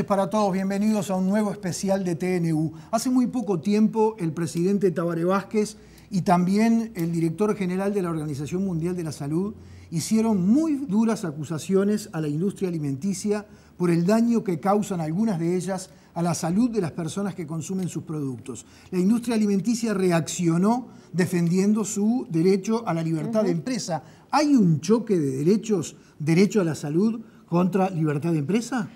noches para todos, bienvenidos a un nuevo especial de TNU. Hace muy poco tiempo el presidente Tabaré Vázquez y también el director general de la Organización Mundial de la Salud hicieron muy duras acusaciones a la industria alimenticia por el daño que causan algunas de ellas a la salud de las personas que consumen sus productos. La industria alimenticia reaccionó defendiendo su derecho a la libertad de empresa. ¿Hay un choque de derechos, derecho a la salud contra libertad de empresa?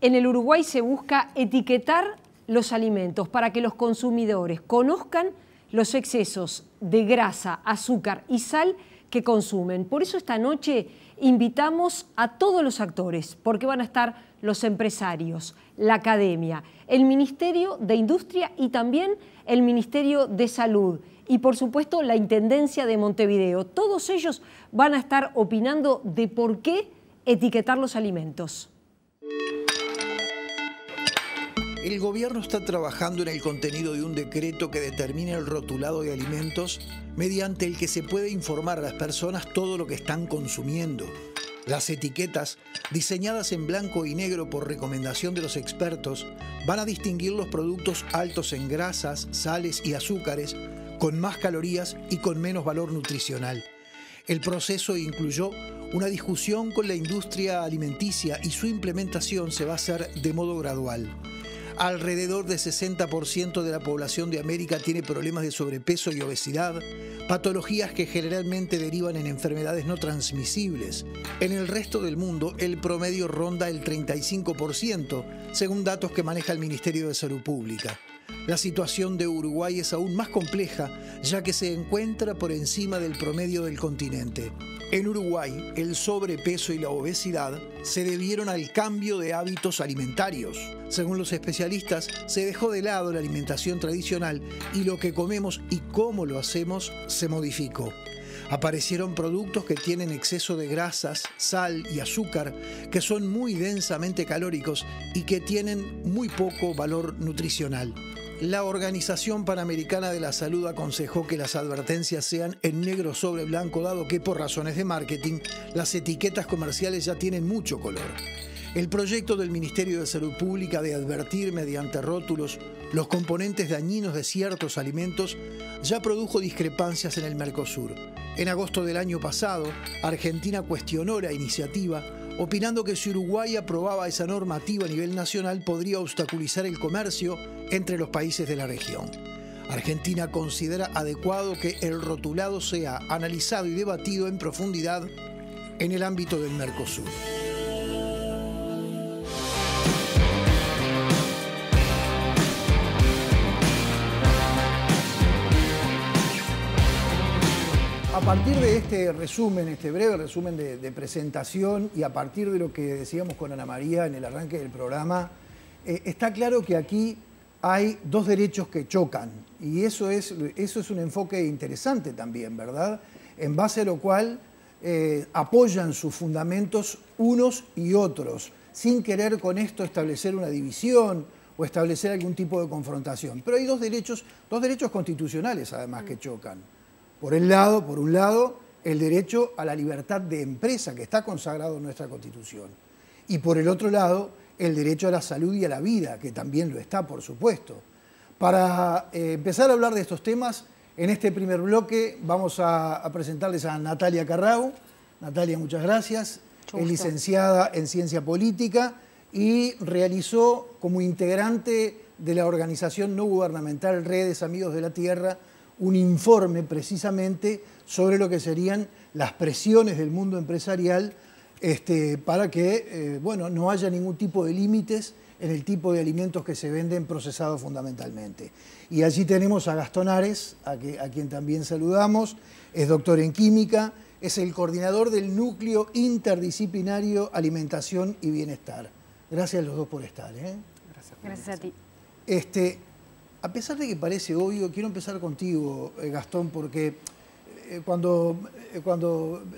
En el Uruguay se busca etiquetar los alimentos para que los consumidores conozcan los excesos de grasa, azúcar y sal que consumen. Por eso esta noche invitamos a todos los actores, porque van a estar los empresarios, la academia, el Ministerio de Industria y también el Ministerio de Salud y por supuesto la Intendencia de Montevideo. Todos ellos van a estar opinando de por qué etiquetar los alimentos. El gobierno está trabajando en el contenido de un decreto que determina el rotulado de alimentos mediante el que se puede informar a las personas todo lo que están consumiendo. Las etiquetas, diseñadas en blanco y negro por recomendación de los expertos, van a distinguir los productos altos en grasas, sales y azúcares, con más calorías y con menos valor nutricional. El proceso incluyó una discusión con la industria alimenticia y su implementación se va a hacer de modo gradual. Alrededor del 60% de la población de América tiene problemas de sobrepeso y obesidad, patologías que generalmente derivan en enfermedades no transmisibles. En el resto del mundo, el promedio ronda el 35%, según datos que maneja el Ministerio de Salud Pública. La situación de Uruguay es aún más compleja, ya que se encuentra por encima del promedio del continente. En Uruguay, el sobrepeso y la obesidad se debieron al cambio de hábitos alimentarios. Según los especialistas, se dejó de lado la alimentación tradicional y lo que comemos y cómo lo hacemos se modificó. Aparecieron productos que tienen exceso de grasas, sal y azúcar, que son muy densamente calóricos y que tienen muy poco valor nutricional. La Organización Panamericana de la Salud aconsejó que las advertencias sean en negro sobre blanco, dado que por razones de marketing las etiquetas comerciales ya tienen mucho color. El proyecto del Ministerio de Salud Pública de advertir mediante rótulos los componentes dañinos de ciertos alimentos ya produjo discrepancias en el Mercosur. En agosto del año pasado, Argentina cuestionó la iniciativa, opinando que si Uruguay aprobaba esa normativa a nivel nacional podría obstaculizar el comercio entre los países de la región. Argentina considera adecuado que el rotulado sea analizado y debatido en profundidad en el ámbito del Mercosur. A partir de este resumen, este breve resumen de presentación y a partir de lo que decíamos con Ana María en el arranque del programa, está claro que aquí hay dos derechos que chocan y eso es un enfoque interesante también, ¿verdad? En base a lo cual apoyan sus fundamentos unos y otros, sin querer con esto establecer una división o establecer algún tipo de confrontación. Pero hay dos derechos constitucionales además que chocan. Por un lado, el derecho a la libertad de empresa que está consagrado en nuestra Constitución. Y por el otro lado, el derecho a la salud y a la vida, que también lo está, por supuesto. Para empezar a hablar de estos temas, en este primer bloque vamos a presentarles a Natalia Carrau. Natalia, muchas gracias. Es licenciada en Ciencia Política y realizó como integrante de la organización no gubernamental Redes Amigos de la Tierra un informe precisamente sobre lo que serían las presiones del mundo empresarial para que no haya ningún tipo de límites en el tipo de alimentos que se venden procesados fundamentalmente. Y allí tenemos a Gastón Ares, a quien también saludamos, es doctor en química, es el coordinador del Núcleo Interdisciplinario Alimentación y Bienestar. Gracias a los dos por estar. Gracias a ti. A pesar de que parece obvio, quiero empezar contigo, Gastón, porque cuando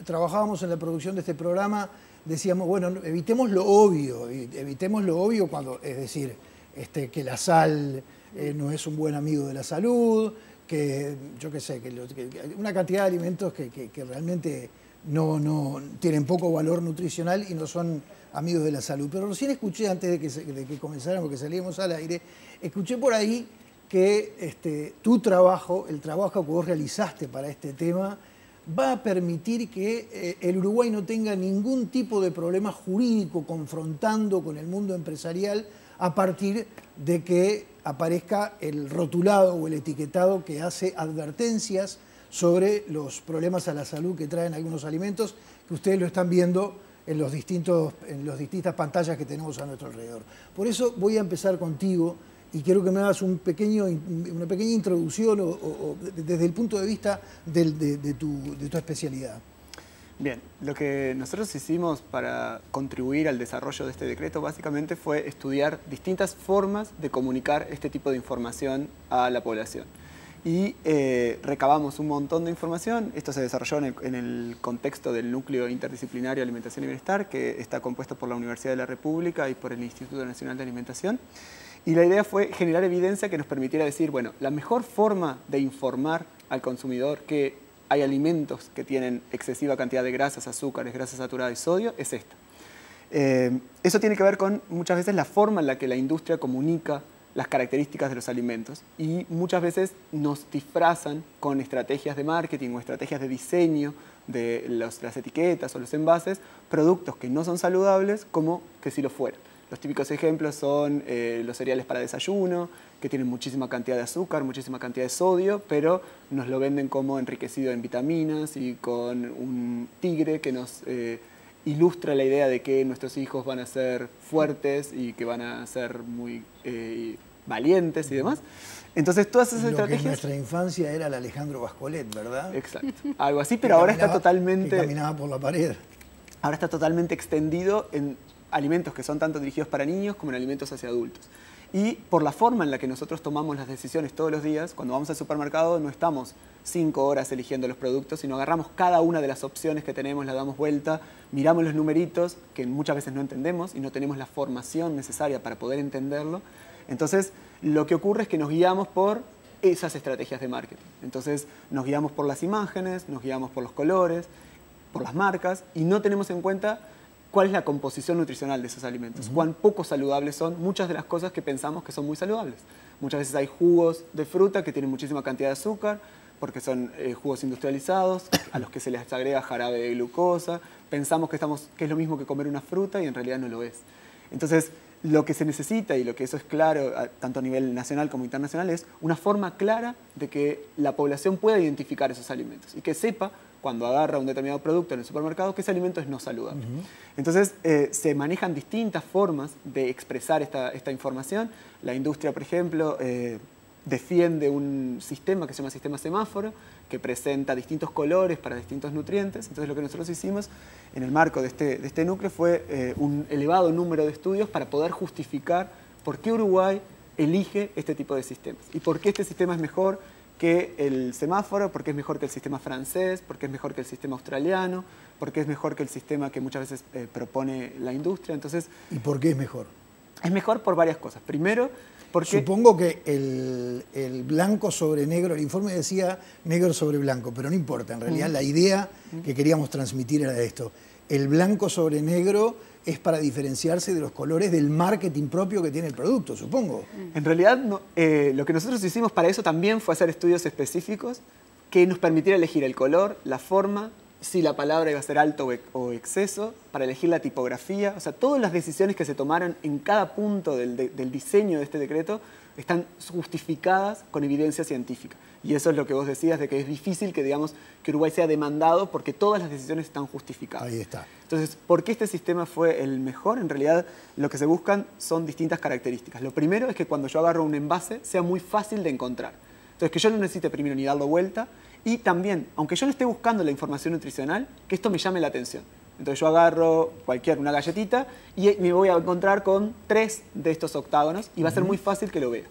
trabajábamos en la producción de este programa decíamos, bueno, evitemos lo obvio cuando, es decir, que la sal no es un buen amigo de la salud, que yo qué sé, que una cantidad de alimentos que realmente no tienen poco valor nutricional y no son amigos de la salud. Pero recién escuché, antes de que comenzáramos, que salíamos al aire, escuché por ahí que tu trabajo, el trabajo que vos realizaste para este tema, va a permitir que el Uruguay no tenga ningún tipo de problema jurídico confrontando con el mundo empresarial a partir de que aparezca el rotulado o el etiquetado que hace advertencias sobre los problemas a la salud que traen algunos alimentos, que ustedes lo están viendo en las distintas pantallas que tenemos a nuestro alrededor. Por eso voy a empezar contigo y quiero que me hagas una pequeña introducción desde el punto de vista de tu especialidad. Bien, lo que nosotros hicimos para contribuir al desarrollo de este decreto básicamente fue estudiar distintas formas de comunicar este tipo de información a la población. Y recabamos un montón de información. Esto se desarrolló en el contexto del Núcleo Interdisciplinario Alimentación y Bienestar, que está compuesto por la Universidad de la República y por el Instituto Nacional de Alimentación. Y la idea fue generar evidencia que nos permitiera decir, bueno, la mejor forma de informar al consumidor que hay alimentos que tienen excesiva cantidad de grasas, azúcares, grasa saturada y sodio es esta. Eso tiene que ver con muchas veces la forma en la que la industria comunica las características de los alimentos y muchas veces nos disfrazan con estrategias de marketing o estrategias de diseño de las etiquetas o los envases, productos que no son saludables como que si lo fueran. Los típicos ejemplos son los cereales para desayuno, que tienen muchísima cantidad de azúcar, muchísima cantidad de sodio, pero nos lo venden como enriquecido en vitaminas y con un tigre que nos ilustra la idea de que nuestros hijos van a ser fuertes y que van a ser muy valientes y demás. Entonces todas esas estrategias... Lo que en nuestra infancia era el Alejandro Bascolet, ¿verdad? Exacto, algo así, pero ahora está totalmente... Que caminaba por la pared. Ahora está totalmente extendido en alimentos que son tanto dirigidos para niños como en alimentos hacia adultos. Y por la forma en la que nosotros tomamos las decisiones todos los días, cuando vamos al supermercado no estamos 5 horas eligiendo los productos, sino agarramos cada una de las opciones que tenemos, la damos vuelta, miramos los numeritos, que muchas veces no entendemos y no tenemos la formación necesaria para poder entenderlo. Entonces, lo que ocurre es que nos guiamos por esas estrategias de marketing. Entonces, nos guiamos por las imágenes, nos guiamos por los colores, por las marcas y no tenemos en cuenta cuál es la composición nutricional de esos alimentos, cuán poco saludables son muchas de las cosas que pensamos que son muy saludables. Muchas veces hay jugos de fruta que tienen muchísima cantidad de azúcar, porque son jugos industrializados, a los que se les agrega jarabe de glucosa. Pensamos que es lo mismo que comer una fruta y en realidad no lo es. Entonces, lo que se necesita, y lo que eso es claro, tanto a nivel nacional como internacional, es una forma clara de que la población pueda identificar esos alimentos y que sepa, cuando agarra un determinado producto en el supermercado, que ese alimento es no saludable. Entonces, se manejan distintas formas de expresar esta información. La industria, por ejemplo, defiende un sistema que se llama sistema semáforo, que presenta distintos colores para distintos nutrientes. Entonces, lo que nosotros hicimos en el marco de este núcleo fue un elevado número de estudios para poder justificar por qué Uruguay elige este tipo de sistemas y por qué este sistema es mejor que el semáforo, porque es mejor que el sistema francés, porque es mejor que el sistema australiano, porque es mejor que el sistema que muchas veces propone la industria. Entonces, ¿y por qué es mejor? Es mejor por varias cosas. Primero, porque... Supongo que el blanco sobre negro, el informe decía negro sobre blanco, pero no importa, en realidad la idea que queríamos transmitir era esto. El blanco sobre negro es para diferenciarse de los colores del marketing propio que tiene el producto, supongo. En realidad, lo que nosotros hicimos para eso también fue hacer estudios específicos que nos permitieran elegir el color, la forma, si la palabra iba a ser alto o exceso, para elegir la tipografía. O sea, todas las decisiones que se tomaron en cada punto del diseño de este decreto están justificadas con evidencia científica. Y eso es lo que vos decías, de que es difícil que, digamos, que Uruguay sea demandado porque todas las decisiones están justificadas. Ahí está. Entonces, ¿por qué este sistema fue el mejor? En realidad, lo que se buscan son distintas características. Lo primero es que cuando yo agarro un envase sea muy fácil de encontrar. Entonces, que yo no necesite primero ni darlo vuelta y también, aunque yo no esté buscando la información nutricional, que esto me llame la atención. Entonces yo agarro una galletita y me voy a encontrar con 3 de estos octágonos y va a ser muy fácil que lo vea.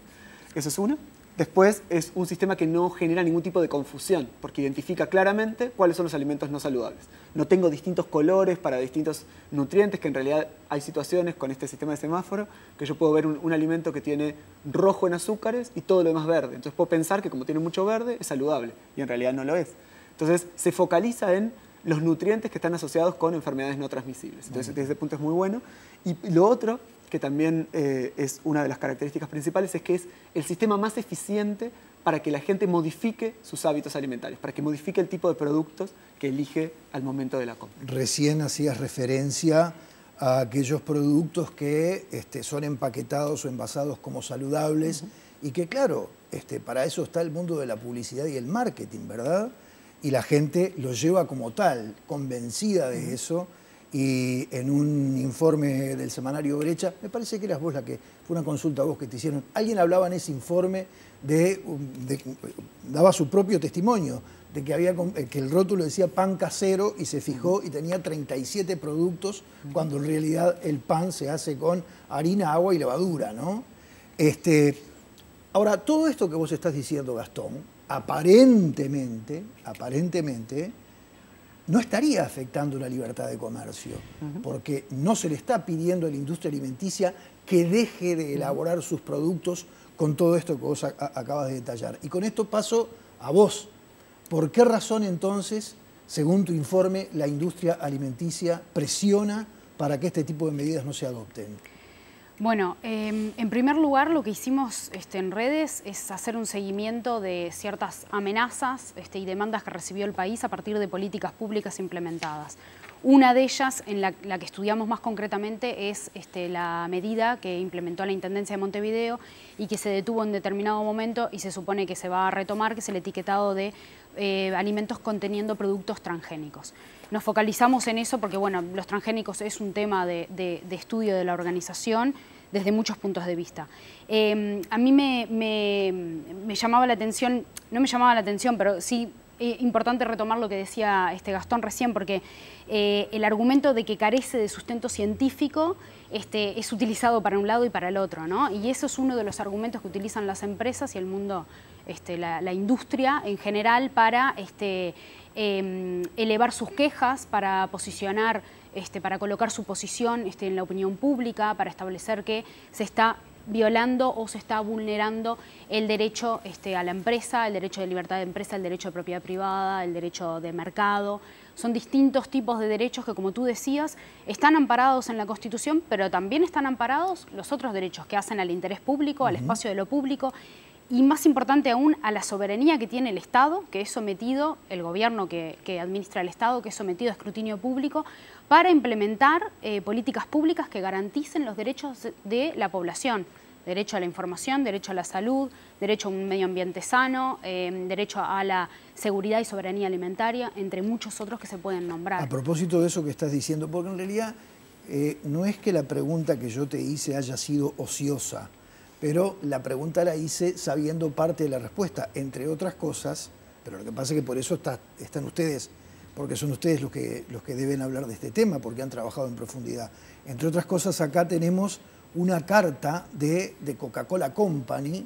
Eso es uno. Después es un sistema que no genera ningún tipo de confusión porque identifica claramente cuáles son los alimentos no saludables. No tengo distintos colores para distintos nutrientes, que en realidad hay situaciones con este sistema de semáforo que yo puedo ver un alimento que tiene rojo en azúcares y todo lo demás verde. Entonces puedo pensar que como tiene mucho verde es saludable y en realidad no lo es. Entonces se focaliza en los nutrientes que están asociados con enfermedades no transmisibles. Entonces, desde ese punto es muy bueno. Y lo otro, que también es una de las características principales, es que es el sistema más eficiente para que la gente modifique sus hábitos alimentarios, para que modifique el tipo de productos que elige al momento de la compra. Recién hacías referencia a aquellos productos que son empaquetados o envasados como saludables y que, claro, para eso está el mundo de la publicidad y el marketing, ¿verdad? Y la gente lo lleva como tal, convencida de eso. Y en un informe del semanario Brecha, me parece que eras vos la que, fue una consulta a vos que te hicieron, alguien hablaba en ese informe daba su propio testimonio, de que el rótulo decía pan casero y se fijó y tenía 37 productos, cuando en realidad el pan se hace con harina, agua y levadura, ¿no? Ahora, todo esto que vos estás diciendo, Gastón, aparentemente, no estaría afectando la libertad de comercio, porque no se le está pidiendo a la industria alimenticia que deje de elaborar sus productos con todo esto que vos acabas de detallar. Y con esto paso a vos. ¿Por qué razón entonces, según tu informe, la industria alimenticia presiona para que este tipo de medidas no se adopten? Bueno, en primer lugar lo que hicimos en redes es hacer un seguimiento de ciertas amenazas y demandas que recibió el país a partir de políticas públicas implementadas. Una de ellas, en la que estudiamos más concretamente, es la medida que implementó la Intendencia de Montevideo y que se detuvo en determinado momento y se supone que se va a retomar, que es el etiquetado de alimentos conteniendo productos transgénicos. Nos focalizamos en eso porque, bueno, los transgénicos es un tema de estudio de la organización desde muchos puntos de vista. A mí me llamaba la atención, no me llamaba la atención, pero sí importante retomar lo que decía Gastón recién, porque el argumento de que carece de sustento científico es utilizado para un lado y para el otro, ¿no? Y eso es uno de los argumentos que utilizan las empresas y el mundo, la industria en general, para elevar sus quejas, para posicionar, para colocar su posición en la opinión pública, para establecer que se está violando o se está vulnerando el derecho a la empresa, el derecho de libertad de empresa, el derecho de propiedad privada, el derecho de mercado. Son distintos tipos de derechos que, como tú decías, están amparados en la Constitución, pero también están amparados los otros derechos que hacen al interés público, al espacio de lo público, y más importante aún, a la soberanía que tiene el Estado, que es sometido, el gobierno que administra el Estado, que es sometido a escrutinio público, para implementar políticas públicas que garanticen los derechos de la población. Derecho a la información, derecho a la salud, derecho a un medio ambiente sano, derecho a la seguridad y soberanía alimentaria, entre muchos otros que se pueden nombrar. A propósito de eso que estás diciendo, porque en realidad no es que la pregunta que yo te hice haya sido ociosa, pero la pregunta la hice sabiendo parte de la respuesta, entre otras cosas, pero lo que pasa es que por eso están ustedes, porque son ustedes los que deben hablar de este tema, porque han trabajado en profundidad. Entre otras cosas, acá tenemos una carta de Coca-Cola Company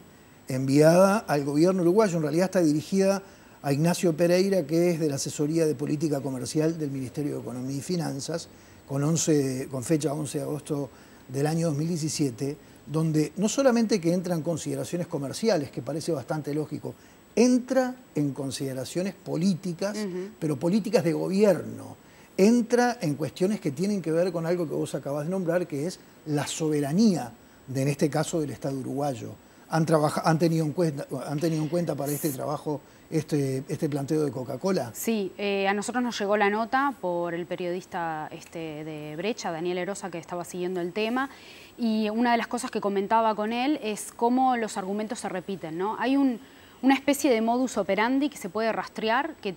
enviada al gobierno uruguayo. En realidad está dirigida a Ignacio Pereira, que es de la Asesoría de Política Comercial del Ministerio de Economía y Finanzas, con fecha 11 de agosto del año 2017, donde no solamente que entran consideraciones comerciales, que parece bastante lógico, entra en consideraciones políticas, pero políticas de gobierno. Entra en cuestiones que tienen que ver con algo que vos acabas de nombrar, que es la soberanía, en este caso del Estado uruguayo. ¿Han tenido en cuenta para este trabajo este planteo de Coca-Cola? Sí, a nosotros nos llegó la nota por el periodista de Brecha, Daniel Erosa, que estaba siguiendo el tema, y una de las cosas que comentaba con él es cómo los argumentos se repiten, ¿no? Hay una especie de modus operandi que se puede rastrear, que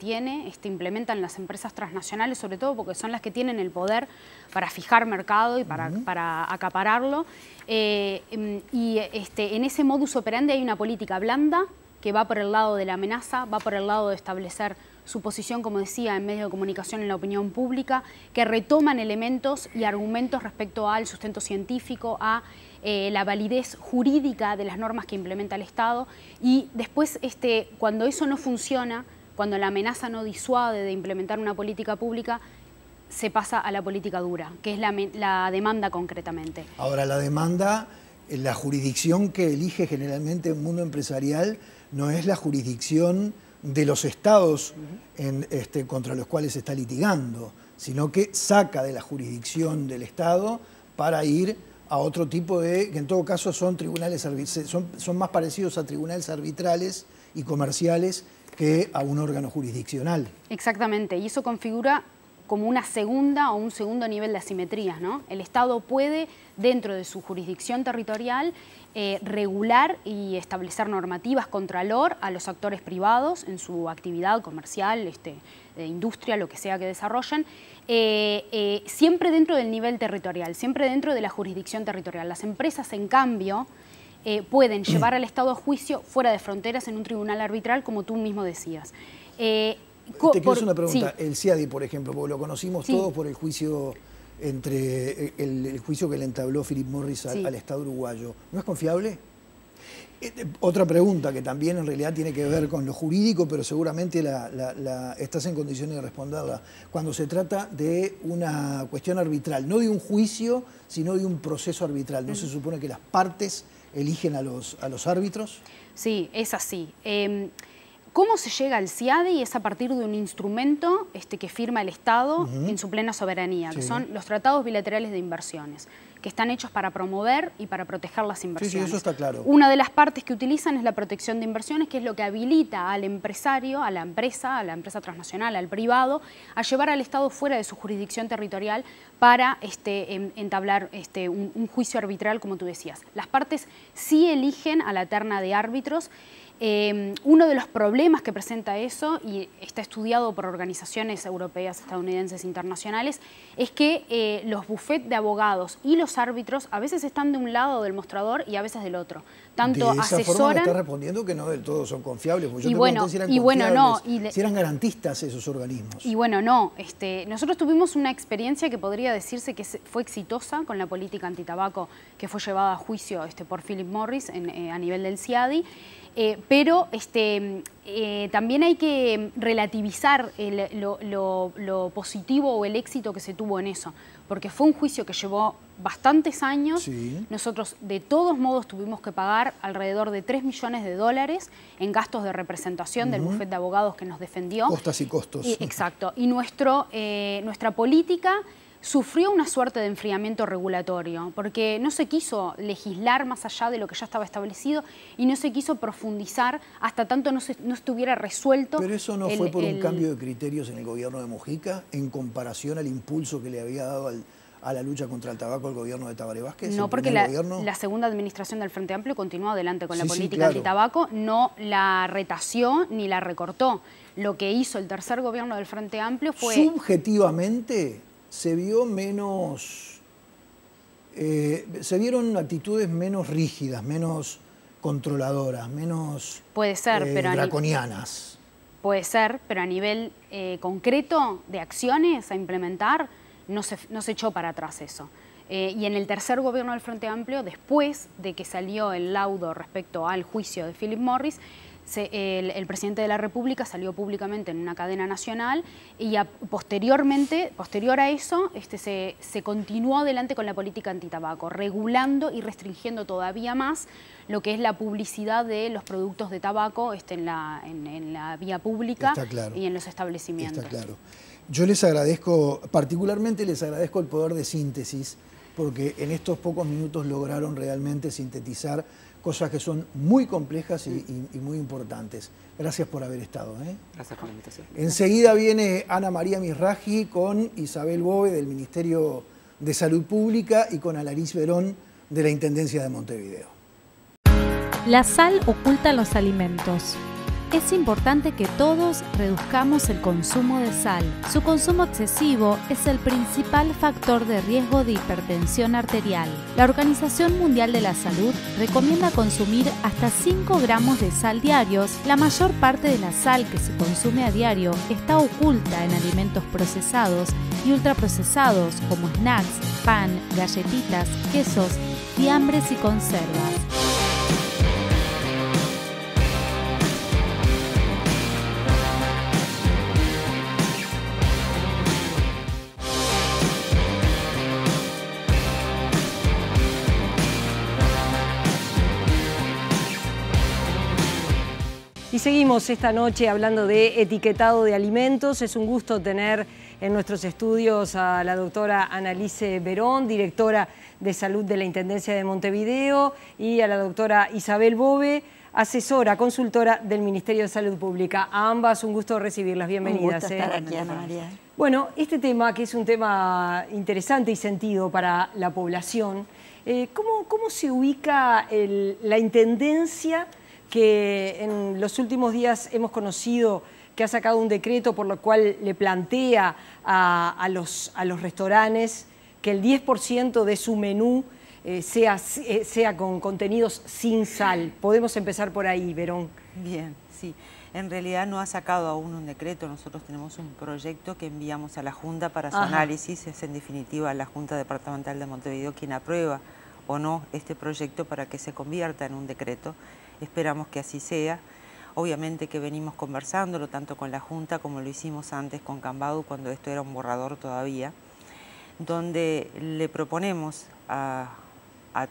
implementan las empresas transnacionales, sobre todo porque son las que tienen el poder para fijar mercado y para acapararlo. En ese modus operandi hay una política blanda que va por el lado de la amenaza, va por el lado de establecer su posición, como decía, en medios de comunicación, en la opinión pública, que retoman elementos y argumentos respecto al sustento científico, a la validez jurídica de las normas que implementa el Estado, y después cuando eso no funciona, cuando la amenaza no disuade de implementar una política pública, se pasa a la política dura, que es la demanda concretamente. Ahora, la demanda, la jurisdicción que elige generalmente el mundo empresarial no es la jurisdicción de los estados contra los cuales se está litigando, sino que saca de la jurisdicción del Estado para ir a otro tipo de, que en todo caso son tribunales, son más parecidos a tribunales arbitrales y comerciales que a un órgano jurisdiccional. Exactamente, y eso configura como una segunda o un segundo nivel de asimetrías, ¿no? El Estado puede, dentro de su jurisdicción territorial, regular y establecer normativas contralor a los actores privados en su actividad comercial, de industria, lo que sea que desarrollen, siempre dentro del nivel territorial, siempre dentro de la jurisdicción territorial. Las empresas, en cambio, pueden llevar al Estado a juicio fuera de fronteras en un tribunal arbitral, como tú mismo decías. Te quiero hacer una pregunta. Sí. El CIADI, por ejemplo, porque lo conocimos Sí. todos por el juicio el juicio que le entabló Philip Morris al Estado uruguayo. ¿No es confiable? Otra pregunta que también en realidad tiene que ver con lo jurídico, pero seguramente estás en condiciones de responderla. Cuando se trata de una cuestión arbitral, no de un juicio, sino de un proceso arbitral, ¿no se supone que las partes eligen a los árbitros? Sí, es así. ¿Cómo se llega al CIADI? Es a partir de un instrumento que firma el Estado en su plena soberanía, que son los tratados bilaterales de inversiones, que están hechos para promover y para proteger las inversiones. Sí, eso está claro. Una de las partes que utilizan es la protección de inversiones, que es lo que habilita al empresario, a la empresa transnacional, al privado, a llevar al Estado fuera de su jurisdicción territorial para entablar un juicio arbitral, como tú decías. Las partes sí eligen a la terna de árbitros. Uno de los problemas que presenta eso, y está estudiado por organizaciones europeas, estadounidenses, internacionales, es que los bufetes de abogados y los árbitros a veces están de un lado del mostrador y a veces del otro. Tanto de esa asesoran... forma me está respondiendo que no del todo son confiables, porque yo y te bueno, pregunté si eran y bueno, confiables, no, si eran garantistas esos organismos. Y bueno, no. Nosotros tuvimos una experiencia que podría decirse que fue exitosa con la política antitabaco que fue llevada a juicio por Philip Morris a nivel del CIADI. Pero también hay que relativizar lo positivo o el éxito que se tuvo en eso, porque fue un juicio que llevó bastantes años. Sí. Nosotros de todos modos tuvimos que pagar alrededor de $3 millones en gastos de representación del bufete de abogados que nos defendió. Costas y costos. Exacto. Y nuestra política sufrió una suerte de enfriamiento regulatorio, porque no se quiso legislar más allá de lo que ya estaba establecido y no se quiso profundizar hasta tanto no estuviera resuelto. Pero eso no fue por un cambio de criterios en el gobierno de Mujica en comparación al impulso que le había dado a la lucha contra el tabaco el gobierno de Tabaré Vázquez. No, porque la segunda administración del Frente Amplio continuó adelante con la política antitabaco, no la retació ni la recortó. Lo que hizo el tercer gobierno del Frente Amplio fue... Subjetivamente se vio menos, se vieron actitudes menos rígidas, menos controladoras, menos puede ser, pero draconianas. Puede ser, pero a nivel concreto de acciones a implementar no se echó para atrás eso. Y en el tercer gobierno del Frente Amplio, después de que salió el laudo respecto al juicio de Philip Morris, el presidente de la República salió públicamente en una cadena nacional y posterior a eso se continuó adelante con la política antitabaco, regulando y restringiendo todavía más lo que es la publicidad de los productos de tabaco en la vía pública y en los establecimientos. Está claro. Yo les agradezco, particularmente les agradezco el poder de síntesis, porque en estos pocos minutos lograron realmente sintetizar cosas que son muy complejas y muy importantes. Gracias por haber estado. Gracias por la invitación. Enseguida viene Ana María Misraji con Isabel Bove del Ministerio de Salud Pública y con Alaris Verón de la Intendencia de Montevideo. La sal oculta los alimentos. Es importante que todos reduzcamos el consumo de sal. Su consumo excesivo es el principal factor de riesgo de hipertensión arterial. La Organización Mundial de la Salud recomienda consumir hasta 5 gramos de sal diarios. La mayor parte de la sal que se consume a diario está oculta en alimentos procesados y ultraprocesados como snacks, pan, galletitas, quesos, fiambres y conservas. Y seguimos esta noche hablando de etiquetado de alimentos. Es un gusto tener en nuestros estudios a la doctora Annalise Verón, directora de Salud de la Intendencia de Montevideo, y a la doctora Isabel Bove, asesora, consultora del Ministerio de Salud Pública. A ambas un gusto recibirlas. Bienvenidas. Un gusto estar aquí, Ana María. Bueno, este tema, que es un tema interesante y sentido para la población, ¿cómo se ubica la Intendencia, que en los últimos días hemos conocido que ha sacado un decreto por lo cual le plantea a los restaurantes que el 10% de su menú sea con contenidos sin sal? Podemos empezar por ahí, Verón. Bien, sí. En realidad no ha sacado aún un decreto. Nosotros tenemos un proyecto que enviamos a la Junta para su análisis. Es en definitiva la Junta Departamental de Montevideo quien aprueba o no este proyecto para que se convierta en un decreto. Esperamos que así sea. Obviamente que venimos conversándolo tanto con la Junta como lo hicimos antes con Cambadu, cuando esto era un borrador todavía, donde le proponemos a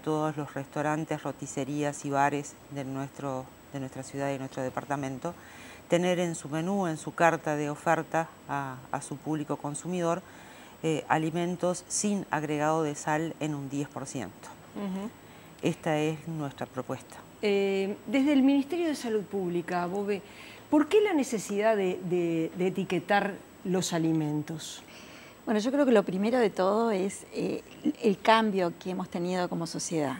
todos los restaurantes, roticerías y bares de nuestra ciudad y nuestro departamento tener en su menú, en su carta de oferta a su público consumidor, alimentos sin agregado de sal en un 10%. Esta es nuestra propuesta. Desde el Ministerio de Salud Pública, Bove, ¿por qué la necesidad de etiquetar los alimentos? Bueno, yo creo que lo primero de todo es el cambio que hemos tenido como sociedad,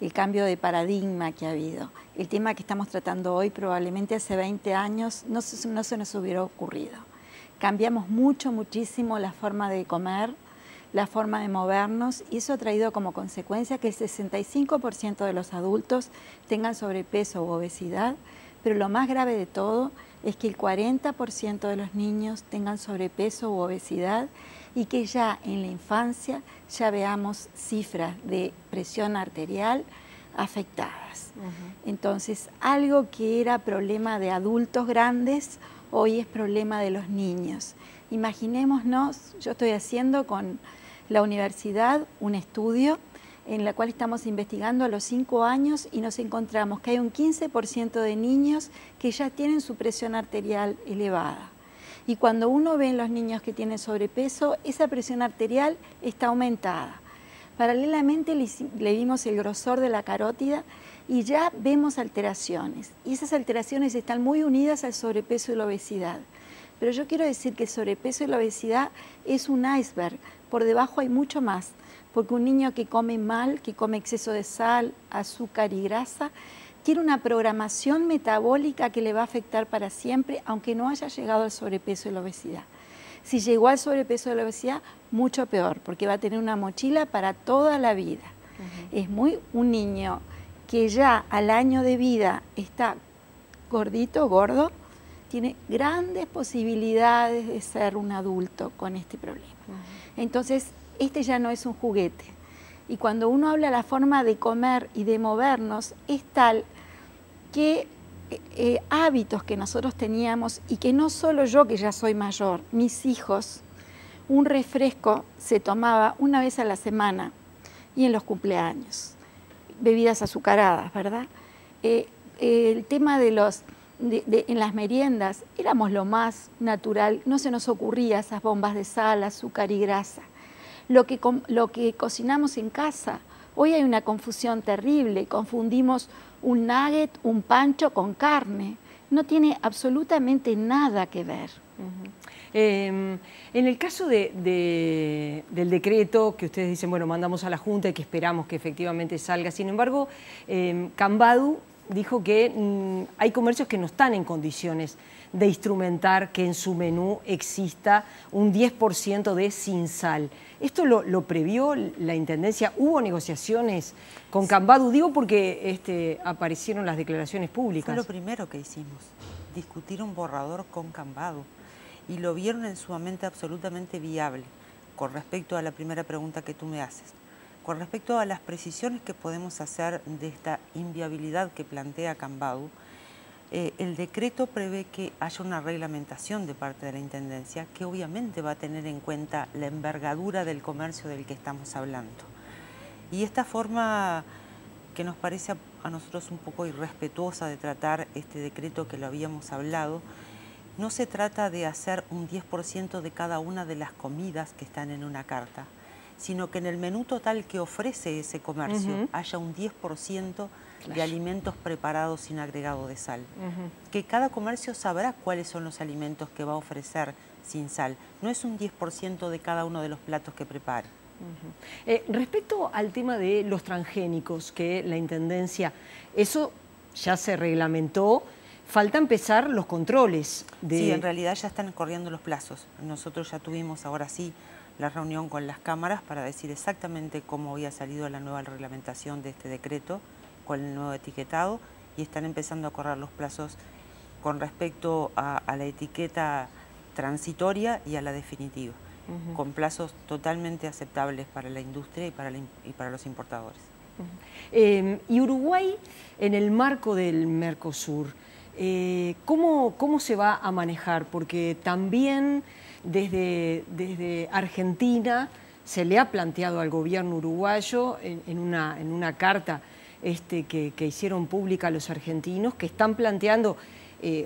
el cambio de paradigma que ha habido. El tema que estamos tratando hoy probablemente hace 20 años no se nos hubiera ocurrido. Cambiamos muchísimo la forma de comer, la forma de movernos, y eso ha traído como consecuencia que el 65% de los adultos tengan sobrepeso u obesidad, pero lo más grave de todo es que el 40% de los niños tengan sobrepeso u obesidad y que ya en la infancia ya veamos cifras de presión arterial afectadas. Entonces, algo que era problema de adultos grandes, hoy es problema de los niños. Imaginémonos, yo estoy haciendo con la universidad un estudio en el cual estamos investigando a los 5 años y nos encontramos que hay un 15% de niños que ya tienen su presión arterial elevada. Y cuando uno ve en los niños que tienen sobrepeso, esa presión arterial está aumentada. Paralelamente le vimos el grosor de la carótida y ya vemos alteraciones. Y esas alteraciones están muy unidas al sobrepeso y la obesidad. Pero yo quiero decir que el sobrepeso y la obesidad es un iceberg. Por debajo hay mucho más, porque un niño que come mal, que come exceso de sal, azúcar y grasa, tiene una programación metabólica que le va a afectar para siempre, aunque no haya llegado al sobrepeso y la obesidad. Si llegó al sobrepeso y la obesidad, mucho peor, porque va a tener una mochila para toda la vida. Es un niño que ya al año de vida está gordito, gordo, tiene grandes posibilidades de ser un adulto con este problema. Entonces, este ya no es un juguete. Y cuando uno habla de la forma de comer y de movernos, es tal que hábitos que nosotros teníamos, y que no solo yo, que ya soy mayor, mis hijos, un refresco se tomaba una vez a la semana y en los cumpleaños. Bebidas azucaradas, ¿verdad? El tema de en las meriendas éramos lo más natural, no se nos ocurría esas bombas de sal, azúcar y grasa. Lo que cocinamos en casa, hoy hay una confusión terrible, confundimos un nugget, un pancho con carne, no tiene absolutamente nada que ver. En el caso del decreto que ustedes dicen, bueno, mandamos a la Junta y que esperamos que efectivamente salga, sin embargo, Cambadu dijo que hay comercios que no están en condiciones de instrumentar que en su menú exista un 10% de sin sal. ¿Esto lo previó la Intendencia? ¿Hubo negociaciones con Cambadu? Digo porque aparecieron las declaraciones públicas. Fue lo primero que hicimos, discutir un borrador con Cambadu, y lo vieron en sumamente absolutamente viable. Con respecto a la primera pregunta que tú me haces, con respecto a las precisiones que podemos hacer de esta inviabilidad que plantea Cambadu, el decreto prevé que haya una reglamentación de parte de la Intendencia que obviamente va a tener en cuenta la envergadura del comercio del que estamos hablando. Y esta forma que nos parece a nosotros un poco irrespetuosa de tratar este decreto que lo habíamos hablado. No se trata de hacer un 10% de cada una de las comidas que están en una carta, sino que en el menú total que ofrece ese comercio haya un 10% de alimentos preparados sin agregado de sal. Que cada comercio sabrá cuáles son los alimentos que va a ofrecer sin sal. No es un 10% de cada uno de los platos que prepare. Respecto al tema de los transgénicos, que la Intendencia, eso ya se reglamentó, falta empezar los controles. Sí, en realidad ya están corriendo los plazos. Nosotros ya tuvimos ahora sí la reunión con las cámaras para decir exactamente cómo había salido la nueva reglamentación de este decreto con el nuevo etiquetado, y están empezando a correr los plazos con respecto a la etiqueta transitoria y a la definitiva, con plazos totalmente aceptables para la industria y para los importadores. Y Uruguay, en el marco del Mercosur, ¿cómo se va a manejar? Porque también desde Argentina se le ha planteado al gobierno uruguayo en una carta que hicieron pública los argentinos, que están planteando,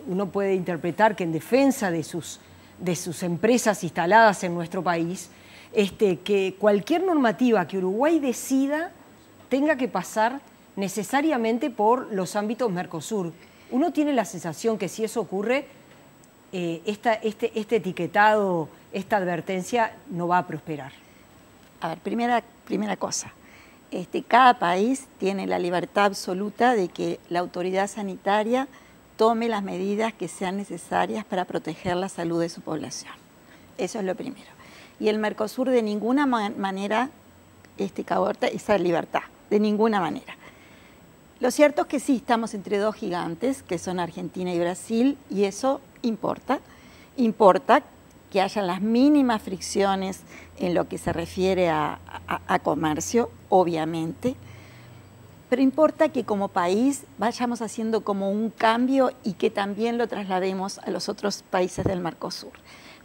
uno puede interpretar que en defensa de sus empresas instaladas en nuestro país, que cualquier normativa que Uruguay decida tenga que pasar necesariamente por los ámbitos Mercosur. Uno tiene la sensación que si eso ocurre, este etiquetado, esta advertencia no va a prosperar. A ver, primera cosa, cada país tiene la libertad absoluta de que la autoridad sanitaria tome las medidas que sean necesarias para proteger la salud de su población. Eso es lo primero. Y el Mercosur de ninguna manera caborta esa libertad, de ninguna manera. Lo cierto es que sí, estamos entre dos gigantes, que son Argentina y Brasil, y eso importa. Importa que haya las mínimas fricciones en lo que se refiere a comercio, obviamente, pero importa que como país vayamos haciendo como un cambio y que también lo traslademos a los otros países del Mercosur.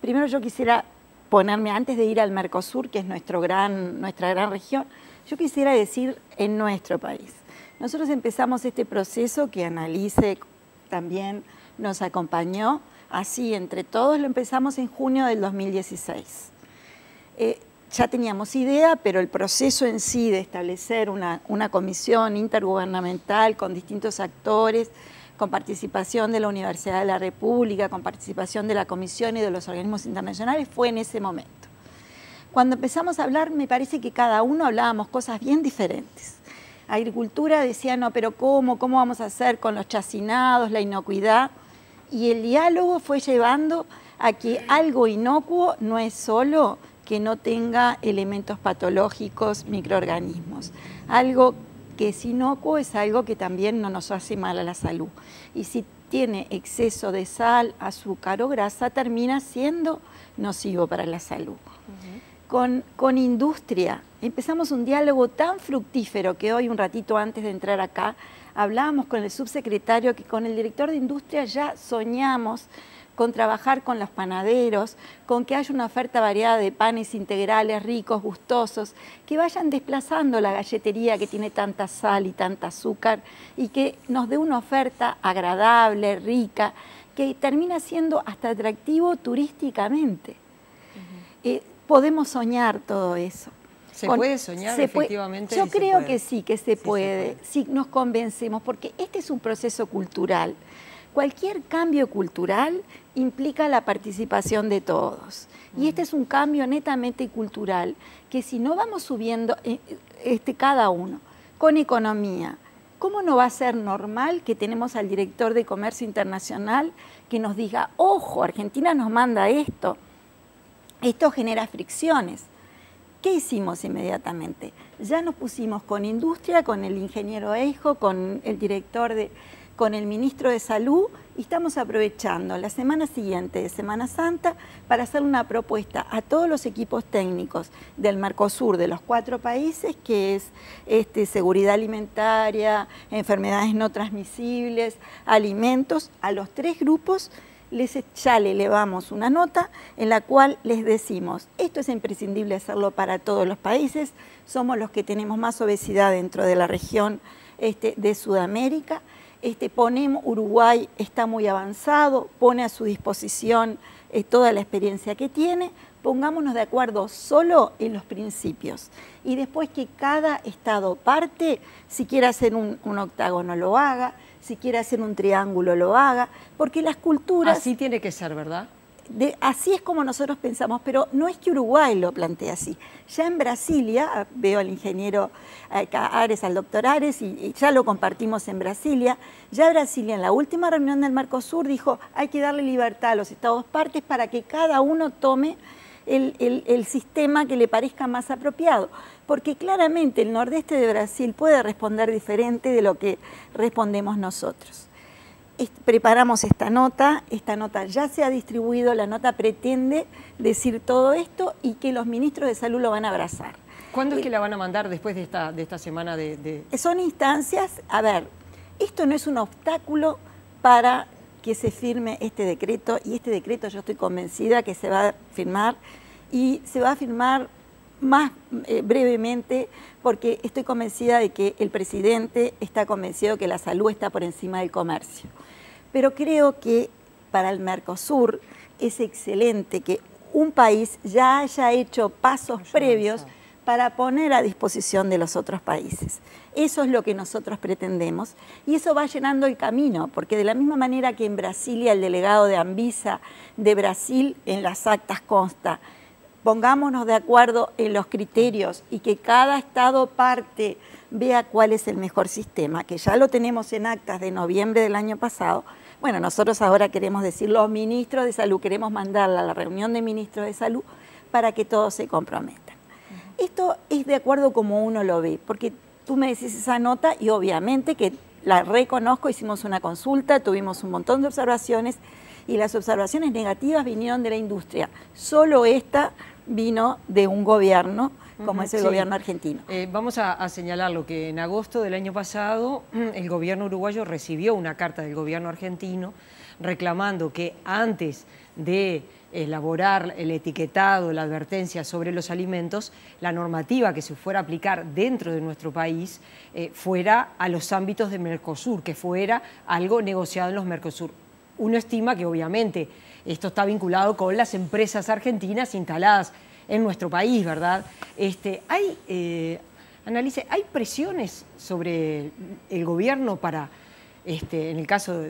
Primero yo quisiera ponerme, antes de ir al Mercosur, que es nuestra gran región, yo quisiera decir en nuestro país. Nosotros empezamos este proceso que Analice también nos acompañó, así entre todos lo empezamos en junio del 2016. Ya teníamos idea, pero el proceso en sí de establecer una comisión intergubernamental con distintos actores, con participación de la Universidad de la República, con participación de la Comisión y de los organismos internacionales, fue en ese momento. Cuando empezamos a hablar, me parece que cada uno hablábamos cosas bien diferentes. Agricultura decía, no, pero ¿cómo vamos a hacer con los chacinados, la inocuidad? Y el diálogo fue llevando a que algo inocuo no es solo que no tenga elementos patológicos, microorganismos. Algo que es inocuo es algo que también no nos hace mal a la salud. Y si tiene exceso de sal, azúcar o grasa, termina siendo nocivo para la salud. Con industria, empezamos un diálogo tan fructífero que hoy, un ratito antes de entrar acá, hablábamos con el subsecretario que con el director de industria ya soñamos con trabajar con los panaderos, con que haya una oferta variada de panes integrales, ricos, gustosos, que vayan desplazando la galletería que tiene tanta sal y tanta azúcar y que nos dé una oferta agradable, rica, que termina siendo hasta atractivo turísticamente. Podemos soñar todo eso. ¿Se puede soñar efectivamente? Yo creo que sí, que se puede, si nos convencemos, porque este es un proceso cultural. Cualquier cambio cultural implica la participación de todos. Y este es un cambio netamente cultural, que si no vamos subiendo cada uno, con economía, ¿cómo no va a ser normal que tenemos al director de Comercio Internacional que nos diga, ojo, Argentina nos manda esto? Esto genera fricciones. ¿Qué hicimos inmediatamente? Ya nos pusimos con industria, con el ingeniero Eijo, con el director con el ministro de Salud, y estamos aprovechando la semana siguiente de Semana Santa para hacer una propuesta a todos los equipos técnicos del Mercosur, de los 4 países, que es seguridad alimentaria, enfermedades no transmisibles, alimentos, a los 3 grupos. Ya le elevamos una nota en la cual les decimos, esto es imprescindible hacerlo para todos los países, somos los que tenemos más obesidad dentro de la región de Sudamérica. Uruguay está muy avanzado, pone a su disposición toda la experiencia que tiene. Pongámonos de acuerdo solo en los principios y después que cada Estado parte, si quiere hacer un octágono lo haga, si quiere hacer un triángulo lo haga, porque las culturas... Así tiene que ser, ¿verdad? Así es como nosotros pensamos, pero no es que Uruguay lo plantee así. Ya en Brasilia, veo al ingeniero Ares, al doctor Ares, y ya lo compartimos en Brasilia, ya Brasilia en la última reunión del Mercosur dijo hay que darle libertad a los Estados partes para que cada uno tome el sistema que le parezca más apropiado, porque claramente el nordeste de Brasil puede responder diferente de lo que respondemos nosotros. Preparamos esta nota ya se ha distribuido, la nota pretende decir todo esto y que los ministros de salud lo van a abrazar. ¿Cuándo es que la van a mandar después de esta semana Son instancias, a ver, esto no es un obstáculo para que se firme este decreto, y este decreto yo estoy convencida que se va a firmar, y se va a firmar más brevemente, porque estoy convencida de que el presidente está convencido que la salud está por encima del comercio. Pero creo que para el Mercosur es excelente que un país ya haya hecho pasos previos para poner a disposición de los otros países. Eso es lo que nosotros pretendemos y eso va llenando el camino, porque de la misma manera que en Brasilia el delegado de Anvisa de Brasil en las actas consta, pongámonos de acuerdo en los criterios y que cada Estado parte vea cuál es el mejor sistema, que ya lo tenemos en actas de noviembre del año pasado. Bueno, nosotros ahora queremos decir, los ministros de salud, queremos mandarla a la reunión de ministros de salud para que todos se comprometan. Esto es de acuerdo como uno lo ve, porque tú me decís esa nota y obviamente que la reconozco, hicimos una consulta, tuvimos un montón de observaciones y las observaciones negativas vinieron de la industria. Solo esta vino de un gobierno, como es el gobierno argentino. Vamos a señalarlo, que en agosto del año pasado el gobierno uruguayo recibió una carta del gobierno argentino reclamando que antes de elaborar el etiquetado, la advertencia sobre los alimentos, la normativa que se fuera a aplicar dentro de nuestro país fuera a los ámbitos de Mercosur, que fuera algo negociado en los Mercosur. Uno estima que obviamente esto está vinculado con las empresas argentinas instaladas en nuestro país, ¿verdad? ¿Hay presiones sobre el gobierno para, en el caso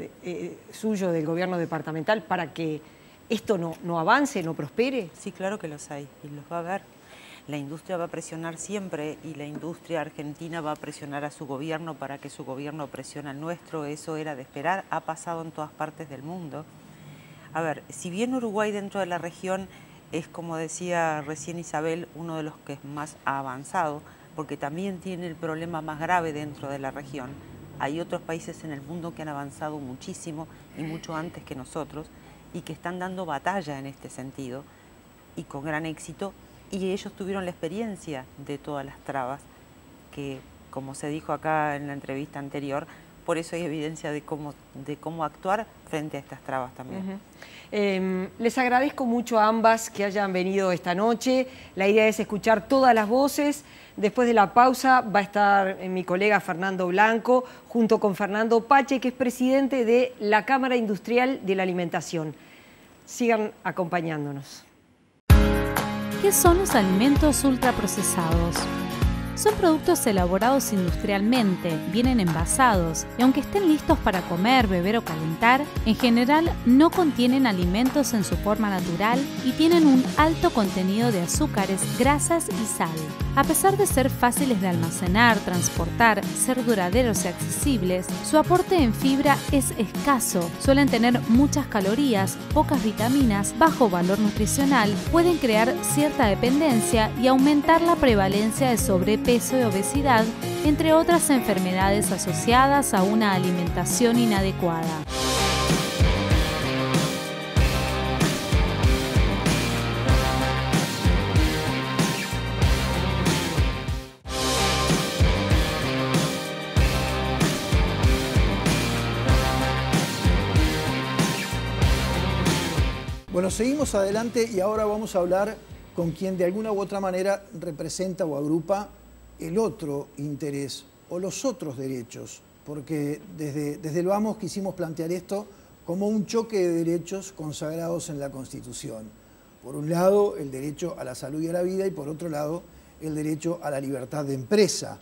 suyo del gobierno departamental, para que esto no avance, no prospere? Sí, claro que los hay y los va a haber. La industria va a presionar siempre y la industria argentina va a presionar a su gobierno para que su gobierno presione al nuestro. Eso era de esperar, ha pasado en todas partes del mundo. A ver, si bien Uruguay dentro de la región es, como decía recién Isabel, uno de los que más ha avanzado, porque también tiene el problema más grave dentro de la región. Hay otros países en el mundo que han avanzado muchísimo y mucho antes que nosotros y que están dando batalla en este sentido y con gran éxito, y ellos tuvieron la experiencia de todas las trabas que, como se dijo acá en la entrevista anterior, por eso hay evidencia de cómo actuar frente a estas trabas también. Les agradezco mucho a ambas que hayan venido esta noche. La idea es escuchar todas las voces. Después de la pausa va a estar mi colega Fernando Blanco junto con Fernando Pache, que es presidente de la Cámara Industrial de la Alimentación. Sigan acompañándonos. ¿Qué son los alimentos ultraprocesados? Son productos elaborados industrialmente, vienen envasados y aunque estén listos para comer, beber o calentar, en general no contienen alimentos en su forma natural y tienen un alto contenido de azúcares, grasas y sal. A pesar de ser fáciles de almacenar, transportar, ser duraderos y accesibles, su aporte en fibra es escaso, suelen tener muchas calorías, pocas vitaminas, bajo valor nutricional, pueden crear cierta dependencia y aumentar la prevalencia de sobrepeso y obesidad, entre otras enfermedades asociadas a una alimentación inadecuada. Bueno, seguimos adelante y ahora vamos a hablar con quien de alguna u otra manera representa o agrupa el otro interés o los otros derechos? Porque desde el Vamos quisimos plantear esto como un choque de derechos consagrados en la Constitución. Por un lado, el derecho a la salud y a la vida, y por otro lado, el derecho a la libertad de empresa.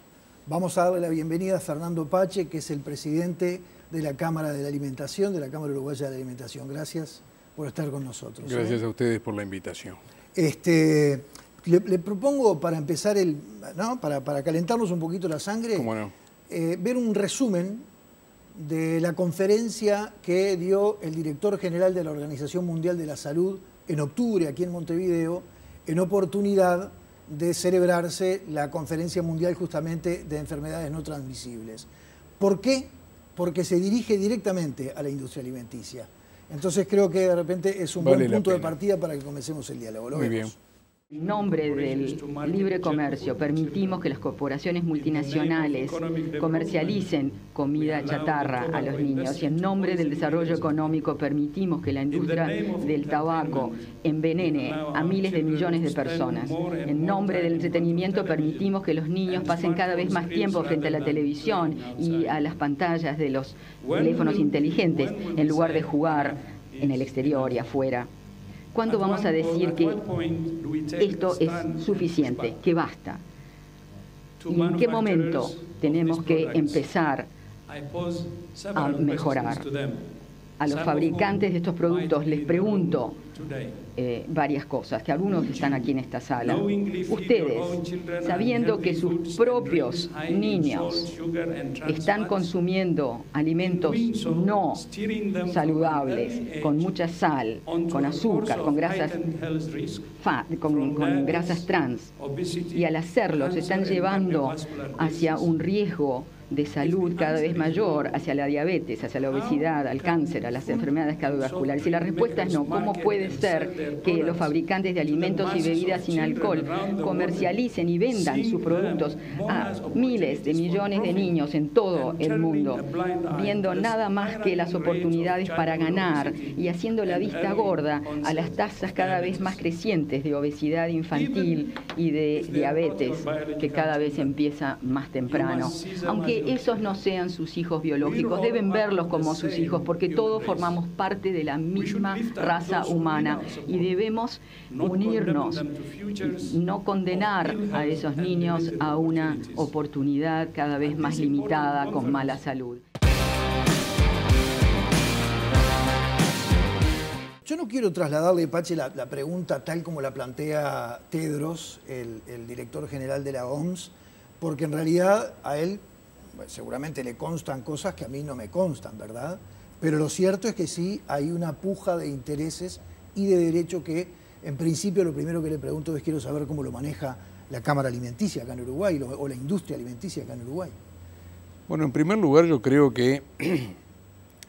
Vamos a darle la bienvenida a Fernando Pache, que es el presidente de la Cámara de la Alimentación, de la Cámara Uruguaya de la Alimentación. Gracias por estar con nosotros. Gracias a ustedes por la invitación. Le propongo, para empezar, para calentarnos un poquito la sangre, ¿Cómo no? Ver un resumen de la conferencia que dio el director general de la Organización Mundial de la Salud en octubre aquí en Montevideo, en oportunidad de celebrarse la Conferencia Mundial justamente de Enfermedades No Transmisibles. ¿Por qué? Porque se dirige directamente a la industria alimenticia. Entonces creo que de repente es un buen punto de partida para que comencemos el diálogo. Muy bien. En nombre del libre comercio permitimos que las corporaciones multinacionales comercialicen comida chatarra a los niños y en nombre del desarrollo económico permitimos que la industria del tabaco envenene a miles de millones de personas. En nombre del entretenimiento permitimos que los niños pasen cada vez más tiempo frente a la televisión y a las pantallas de los teléfonos inteligentes en lugar de jugar en el exterior y afuera. ¿Cuándo vamos a decir que esto es suficiente, que basta? ¿Y en qué momento tenemos que empezar a mejorar? A los fabricantes de estos productos les pregunto varias cosas, que algunos están aquí en esta sala. Ustedes, sabiendo que sus propios niños están consumiendo alimentos no saludables, con mucha sal, con azúcar, con grasas trans, y al hacerlo se están llevando hacia un riesgo de salud cada vez mayor, hacia la diabetes, hacia la obesidad, al cáncer, a las enfermedades cardiovasculares. Y la respuesta es no. ¿Cómo puede ser que los fabricantes de alimentos y bebidas sin alcohol comercialicen y vendan sus productos a miles de millones de niños en todo el mundo, viendo nada más que las oportunidades para ganar y haciendo la vista gorda a las tasas cada vez más crecientes de obesidad infantil y de diabetes, que cada vez empieza más temprano? Aunque esos no sean sus hijos biológicos, deben verlos como sus hijos, porque todos formamos parte de la misma raza humana y debemos unirnos, no condenar a esos niños a una oportunidad cada vez más limitada con mala salud. Yo no quiero trasladarle, Pache, la pregunta tal como la plantea Tedros, el director general de la OMS, porque en realidad a él seguramente le constan cosas que a mí no me constan, ¿verdad? Pero lo cierto es que sí hay una puja de intereses y de derecho que, en principio, lo primero que le pregunto es quiero saber cómo lo maneja la Cámara Alimenticia acá en Uruguay o la industria alimenticia acá en Uruguay. Bueno, en primer lugar yo creo que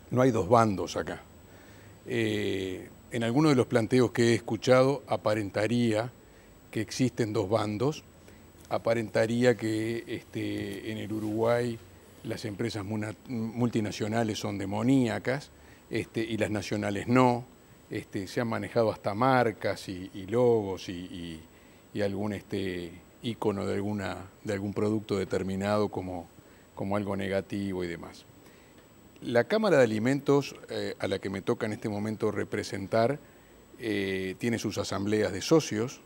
no hay dos bandos acá. En algunos de los planteos que he escuchado aparentaría que existen dos bandos. Aparentaría que en el Uruguay las empresas multinacionales son demoníacas y las nacionales no. Se han manejado hasta marcas y logos y algún ícono de algún producto determinado como algo negativo y demás. La Cámara de Alimentos, a la que me toca en este momento representar, tiene sus asambleas de socios,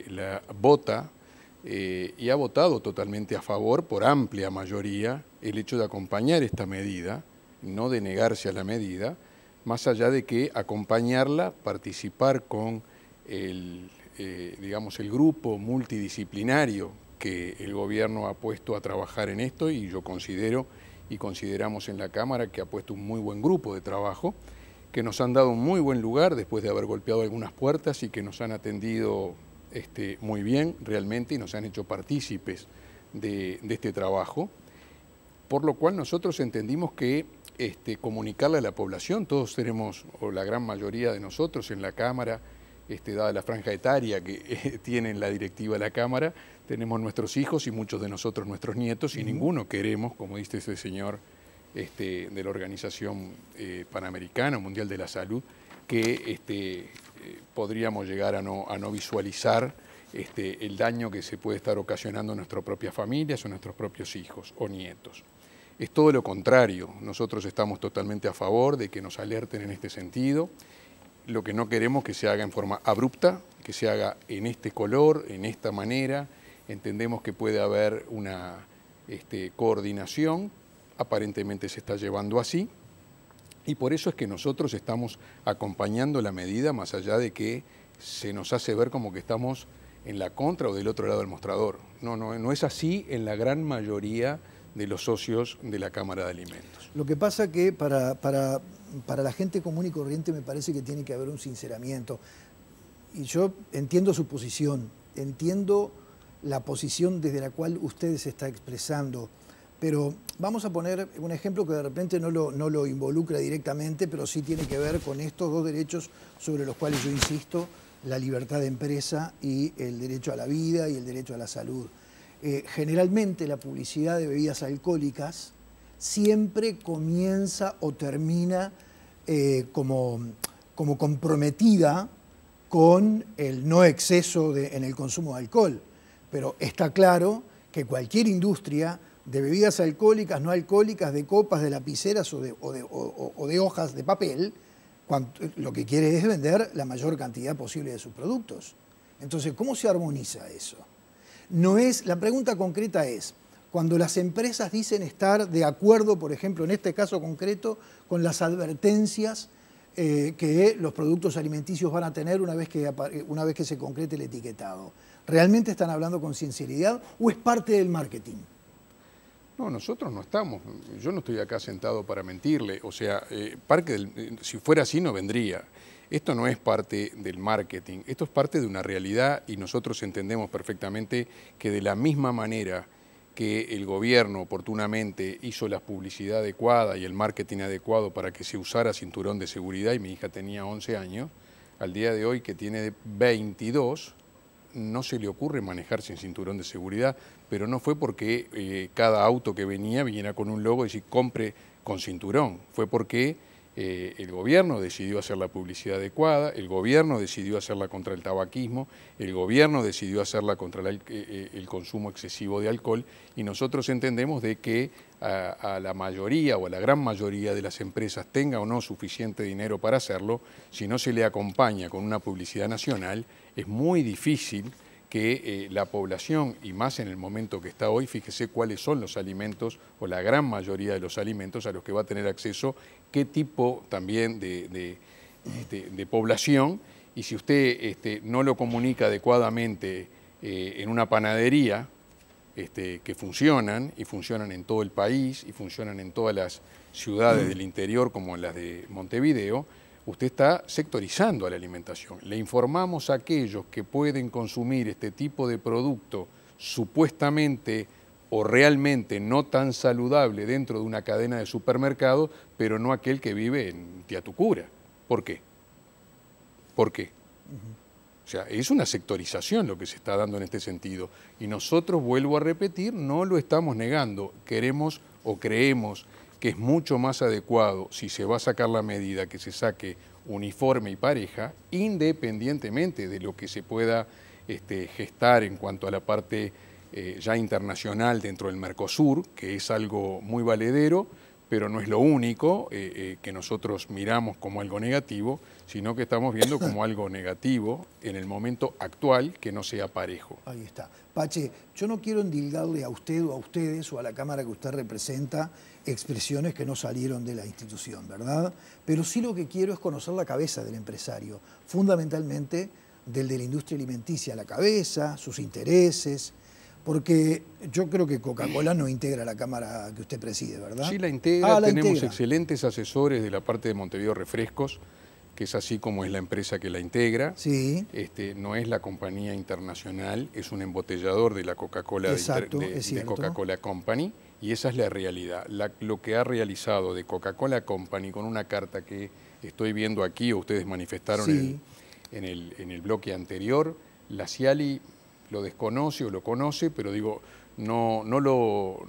la vota, y ha votado totalmente a favor, por amplia mayoría, el hecho de acompañar esta medida, no de negarse a la medida, más allá de que acompañarla, participar con el grupo multidisciplinario que el gobierno ha puesto a trabajar en esto, y yo considero y consideramos en la Cámara que ha puesto un muy buen grupo de trabajo, que nos han dado un muy buen lugar después de haber golpeado algunas puertas y que nos han atendido muy bien realmente y nos han hecho partícipes de este trabajo, por lo cual nosotros entendimos que comunicarle a la población, todos tenemos, o la gran mayoría de nosotros en la Cámara, dada la franja etaria que tiene la directiva de la Cámara, tenemos nuestros hijos y muchos de nosotros nuestros nietos, y ninguno queremos, como dice ese señor de la Organización Panamericana Mundial de la Salud, que podríamos llegar a no visualizar el daño que se puede estar ocasionando a nuestras propias familias o a nuestros propios hijos o nietos. Es todo lo contrario, nosotros estamos totalmente a favor de que nos alerten en este sentido. Lo que no queremos es que se haga en forma abrupta, que se haga en este color, en esta manera. Entendemos que puede haber una coordinación, aparentemente se está llevando así, y por eso es que nosotros estamos acompañando la medida, más allá de que se nos hace ver como que estamos en la contra o del otro lado del mostrador. No es así en la gran mayoría de los socios de la Cámara de Alimentos. Lo que pasa que para la gente común y corriente me parece que tiene que haber un sinceramiento. Y yo entiendo su posición, entiendo la posición desde la cual usted se está expresando, pero vamos a poner un ejemplo que de repente no lo involucra directamente, pero sí tiene que ver con estos dos derechos sobre los cuales yo insisto, la libertad de empresa y el derecho a la vida y el derecho a la salud. Generalmente la publicidad de bebidas alcohólicas siempre comienza o termina como comprometida con el no exceso en el consumo de alcohol. Pero está claro que cualquier industria de bebidas alcohólicas, no alcohólicas, de copas, de lapiceras o de hojas de papel, lo que quiere es vender la mayor cantidad posible de sus productos. Entonces, ¿cómo se armoniza eso? La pregunta concreta es, cuando las empresas dicen estar de acuerdo, por ejemplo, en este caso concreto, con las advertencias que los productos alimenticios van a tener una vez que se concrete el etiquetado, ¿realmente están hablando con sinceridad o es parte del marketing? No, nosotros no estamos, yo no estoy acá sentado para mentirle, o sea, si fuera así no vendría. Esto no es parte del marketing, esto es parte de una realidad y nosotros entendemos perfectamente que de la misma manera que el gobierno oportunamente hizo la publicidad adecuada y el marketing adecuado para que se usara cinturón de seguridad, y mi hija tenía 11 años, al día de hoy que tiene 22, no se le ocurre manejar sin cinturón de seguridad, pero no fue porque cada auto que venía viniera con un logo y decir compre con cinturón, fue porque el gobierno decidió hacer la publicidad adecuada, el gobierno decidió hacerla contra el tabaquismo, el gobierno decidió hacerla contra el consumo excesivo de alcohol, y nosotros entendemos de que a la mayoría o a la gran mayoría de las empresas, tenga o no suficiente dinero para hacerlo, si no se le acompaña con una publicidad nacional, es muy difícil que la población, y más en el momento que está hoy, fíjese cuáles son los alimentos, o la gran mayoría de los alimentos a los que va a tener acceso, qué tipo también de población, y si usted no lo comunica adecuadamente en una panadería, que funcionan, y funcionan en todo el país, y funcionan en todas las ciudades del interior como en las de Montevideo, usted está sectorizando a la alimentación. Le informamos a aquellos que pueden consumir este tipo de producto supuestamente o realmente no tan saludable dentro de una cadena de supermercado, pero no aquel que vive en Tiatucura. ¿Por qué? ¿Por qué? O sea, es una sectorización lo que se está dando en este sentido. Y nosotros, vuelvo a repetir, no lo estamos negando. Queremos o creemos que es mucho más adecuado, si se va a sacar la medida, que se saque uniforme y pareja, independientemente de lo que se pueda gestar en cuanto a la parte ya internacional dentro del Mercosur, que es algo muy valedero, pero no es lo único que nosotros miramos como algo negativo, sino que estamos viendo como algo negativo en el momento actual que no sea parejo. Ahí está. Pache, yo no quiero endilgarle a usted o a ustedes o a la Cámara que usted representa expresiones que no salieron de la institución, ¿verdad? Pero sí lo que quiero es conocer la cabeza del empresario, fundamentalmente del de la industria alimenticia, la cabeza, sus intereses, porque yo creo que Coca-Cola no integra la Cámara que usted preside, ¿verdad? Sí, la integra. Tenemos excelentes asesores de la parte de Montevideo Refrescos, que es así como es la empresa que la integra. Sí. No es la compañía internacional, es un embotellador de la Coca-Cola, de Coca-Cola Company, y esa es la realidad. Lo que ha realizado de Coca-Cola Company con una carta que estoy viendo aquí, o ustedes manifestaron en el bloque anterior, la Ciali lo desconoce o lo conoce, pero digo, no lo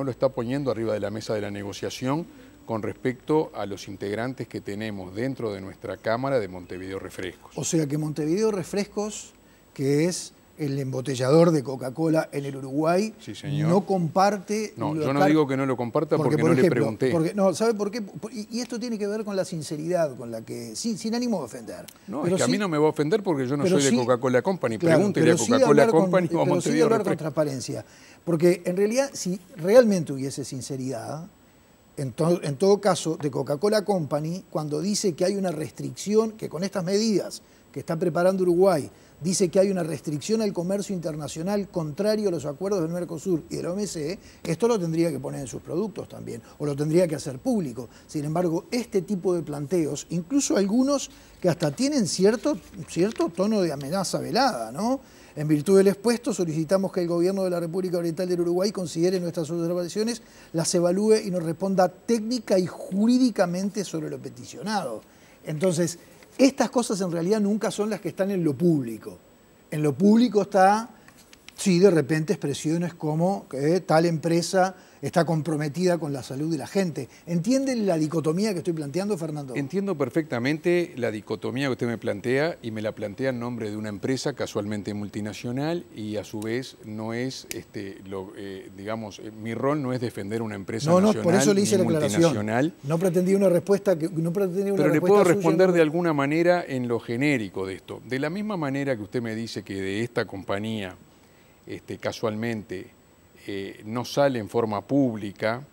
está poniendo arriba de la mesa de la negociación con respecto a los integrantes que tenemos dentro de nuestra Cámara de Montevideo Refrescos. O sea que Montevideo Refrescos que es el embotellador de Coca-Cola en el Uruguay, sí, señor, no comparte... No, yo no digo que no lo comparta porque no le pregunté. No, ¿sabe por qué? Y esto tiene que ver con la sinceridad con la que... sin ánimo de ofender. No, pero es que sí, a mí no me va a ofender porque yo no soy de Coca-Cola Company. Claro, pregúntele a Coca-Cola Company o a Montevideo Montevideo hablar con Refresco. transparencia. Porque en realidad, si realmente hubiese sinceridad, en todo caso, de Coca-Cola Company, cuando dice que hay una restricción, que con estas medidas que está preparando Uruguay, dice que hay una restricción al comercio internacional contrario a los acuerdos del Mercosur y de la OMC, esto lo tendría que poner en sus productos también, o lo tendría que hacer público. Sin embargo, este tipo de planteos, incluso algunos que hasta tienen cierto tono de amenaza velada, ¿no? En virtud del expuesto, solicitamos que el Gobierno de la República Oriental del Uruguay considere nuestras observaciones, las evalúe y nos responda técnica y jurídicamente sobre lo peticionado. Entonces, estas cosas en realidad nunca son las que están en lo público. En lo público está, sí, de repente expresiones como que tal empresa está comprometida con la salud de la gente. ¿Entienden la dicotomía que estoy planteando, Fernando? Entiendo perfectamente la dicotomía que usted me plantea y me la plantea en nombre de una empresa casualmente multinacional y a su vez no es, digamos, mi rol no es defender una empresa nacional por eso le hice la multinacional. No pretendía una respuesta Pero le puedo responder de alguna manera en lo genérico de esto. De la misma manera que usted me dice que de esta compañía casualmente no sale en forma pública,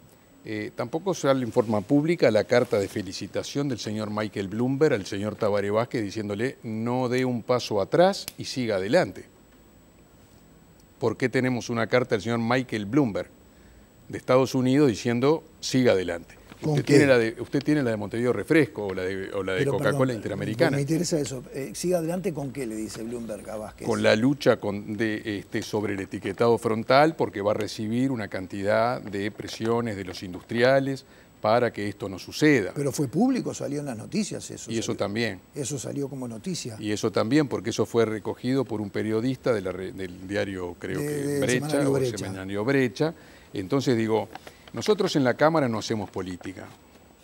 tampoco sale en forma pública la carta de felicitación del señor Michael Bloomberg al señor Tabaré Vázquez diciéndole no dé un paso atrás y siga adelante. ¿Por qué tenemos una carta del señor Michael Bloomberg de Estados Unidos diciendo siga adelante? Usted tiene la de Montevideo Refresco o la de Coca-Cola Interamericana. Me interesa eso. ¿Siga adelante con qué, le dice Bloomberg a Vázquez? Con la lucha sobre el etiquetado frontal, porque va a recibir una cantidad de presiones de los industriales para que esto no suceda. Pero fue público, salió en las noticias eso. Y eso también. Eso salió como noticia. Y eso también, porque eso fue recogido por un periodista del diario, creo que Brecha, o el semanario Brecha. Entonces digo... Nosotros en la Cámara no hacemos política.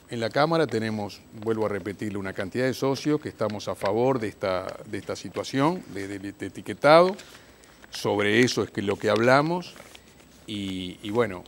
En la Cámara tenemos, vuelvo a repetirle, una cantidad de socios que estamos a favor de esta situación, de etiquetado. Sobre eso es lo que hablamos. Y bueno,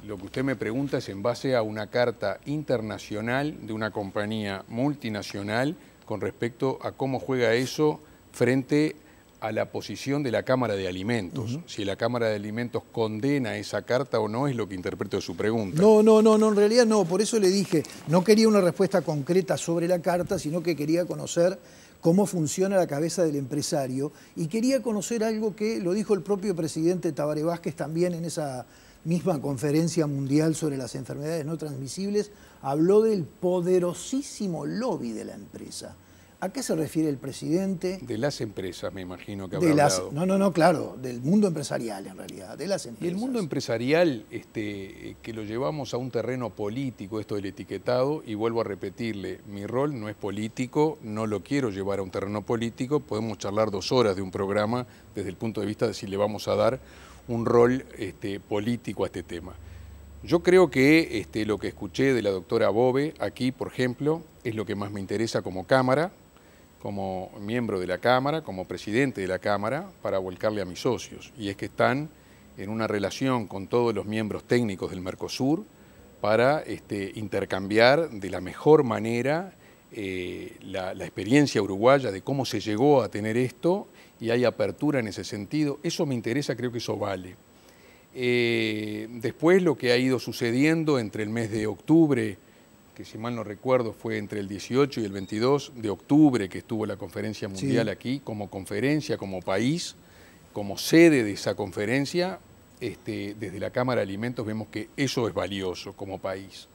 lo que usted me pregunta es en base a una carta internacional de una compañía multinacional con respecto a cómo juega eso frente a la posición de la Cámara de Alimentos. Si la Cámara de Alimentos condena esa carta o no, es lo que interpreto de su pregunta. No, en realidad no, por eso le dije, no quería una respuesta concreta sobre la carta, sino que quería conocer cómo funciona la cabeza del empresario y quería conocer algo que lo dijo el propio presidente Tabaré Vázquez también en esa misma conferencia mundial sobre las enfermedades no transmisibles, habló del poderosísimo lobby de la empresa. ¿A qué se refiere el presidente? De las empresas, me imagino que habrá hablado. No, claro, del mundo empresarial en realidad, de las empresas. Y el mundo empresarial, que lo llevamos a un terreno político, esto del etiquetado, y vuelvo a repetirle, mi rol no es político, no lo quiero llevar a un terreno político, podemos charlar 2 horas de un programa desde el punto de vista de si le vamos a dar un rol político a este tema. Yo creo que lo que escuché de la doctora Bove aquí, por ejemplo, es lo que más me interesa como Cámara, como miembro de la Cámara, como presidente de la Cámara, para volcarle a mis socios. Y es que están en una relación con todos los miembros técnicos del Mercosur para intercambiar de la mejor manera la experiencia uruguaya de cómo se llegó a tener esto y hay apertura en ese sentido. Eso me interesa, creo que eso vale. Después lo que ha ido sucediendo entre el mes de octubre, que si mal no recuerdo fue entre el 18 y el 22 de octubre que estuvo la conferencia mundial aquí, como conferencia, como país, como sede de esa conferencia, desde la Cámara de Alimentos vemos que eso es valioso como país.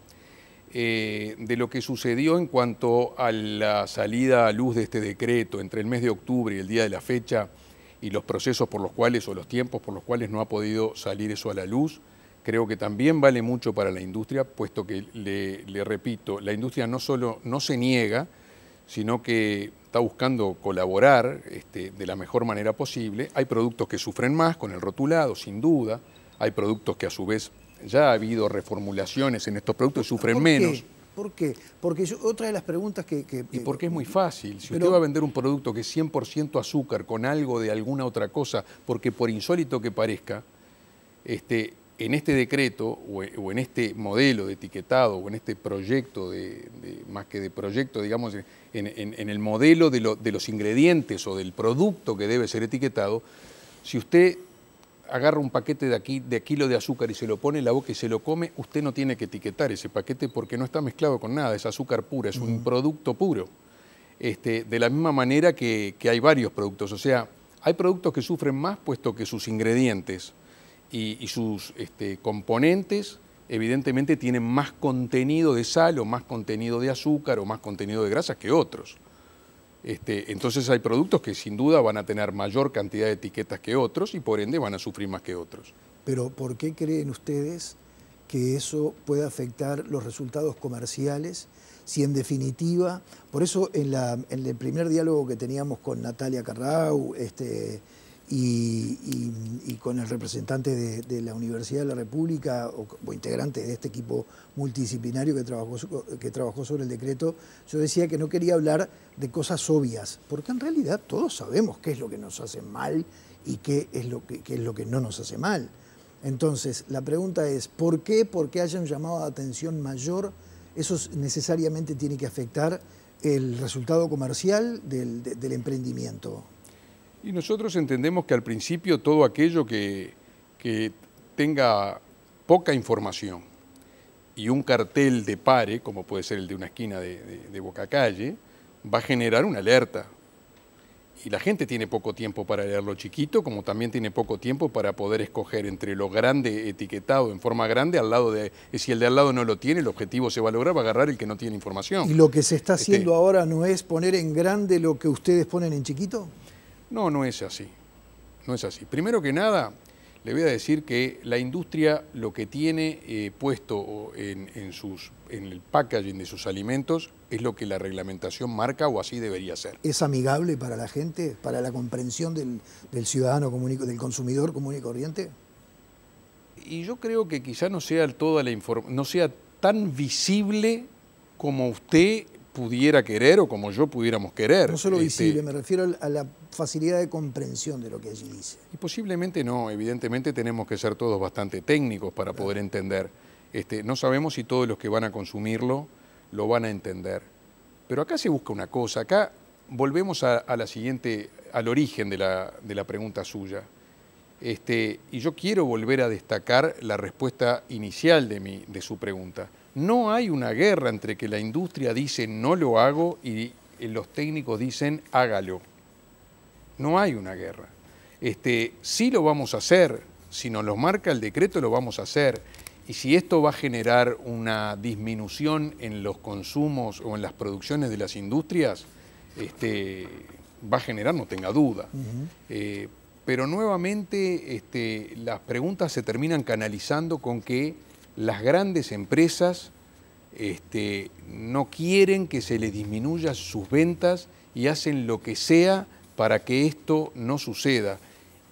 De lo que sucedió en cuanto a la salida a luz de este decreto entre el mes de octubre y el día de la fecha y los procesos por los cuales o los tiempos por los cuales no ha podido salir eso a la luz, creo que también vale mucho para la industria, puesto que, le repito, la industria no solo no se niega, sino que está buscando colaborar de la mejor manera posible. Hay productos que sufren más con el rotulado, sin duda. Hay productos que a su vez ya ha habido reformulaciones en estos productos y sufren menos. ¿Por qué? Porque otra de las preguntas Y porque es muy fácil. Si usted va a vender un producto que es 100% azúcar con algo de alguna otra cosa, porque por insólito que parezca, en este decreto o en este modelo de etiquetado o en este proyecto, más que de proyecto, digamos, en el modelo de los ingredientes o del producto que debe ser etiquetado, si usted agarra un paquete de kilo de azúcar y se lo pone en la boca y se lo come, usted no tiene que etiquetar ese paquete porque no está mezclado con nada, es azúcar pura, es un producto puro. De la misma manera que hay varios productos, o sea, hay productos que sufren más puesto que sus ingredientes y sus componentes evidentemente tienen más contenido de sal o más contenido de azúcar o más contenido de grasas que otros. Entonces hay productos que sin duda van a tener mayor cantidad de etiquetas que otros y por ende van a sufrir más que otros. Pero ¿por qué creen ustedes que eso puede afectar los resultados comerciales? Si en definitiva, por eso en el primer diálogo que teníamos con Natalia Carrau y con el representante de la Universidad de la República o integrante de este equipo multidisciplinario que trabajó sobre el decreto, yo decía que no quería hablar de cosas obvias, porque en realidad todos sabemos qué es lo que nos hace mal y qué es lo que no nos hace mal. Entonces, la pregunta es, ¿por qué? Porque haya un llamado de atención mayor, eso necesariamente tiene que afectar el resultado comercial del emprendimiento. Y nosotros entendemos que al principio todo aquello que tenga poca información y un cartel de pare, como puede ser el de una esquina de Bocacalle, va a generar una alerta. Y la gente tiene poco tiempo para leer lo chiquito, como también tiene poco tiempo para poder escoger entre lo grande etiquetado en forma grande al lado de... Si el de al lado no lo tiene, el objetivo se va a lograr, va a agarrar el que no tiene información. ¿Y lo que se está haciendo ahora no es poner en grande lo que ustedes ponen en chiquito? No, no es así. No es así. Primero que nada, le voy a decir que la industria lo que tiene puesto en el packaging de sus alimentos es lo que la reglamentación marca o así debería ser. ¿Es amigable para la gente, para la comprensión del ciudadano común, del consumidor común y corriente? Y yo creo que quizá no sea toda la información, no sea tan visible como usted pudiera querer o como yo pudiéramos querer. No solo visible, me refiero a la facilidad de comprensión de lo que allí dice. Y posiblemente no, evidentemente tenemos que ser todos bastante técnicos para poder entender. No sabemos si todos los que van a consumirlo lo van a entender. Pero acá se busca una cosa, acá volvemos a la siguiente, al origen de la pregunta suya. Y yo quiero volver a destacar la respuesta inicial de su pregunta. No hay una guerra entre que la industria dice no lo hago y los técnicos dicen hágalo. No hay una guerra. Sí lo vamos a hacer, si nos lo marca el decreto lo vamos a hacer. Y si esto va a generar una disminución en los consumos o en las producciones de las industrias, va a generar, no tenga duda. Pero nuevamente las preguntas se terminan canalizando con que las grandes empresas no quieren que se les disminuya sus ventas y hacen lo que sea para que esto no suceda.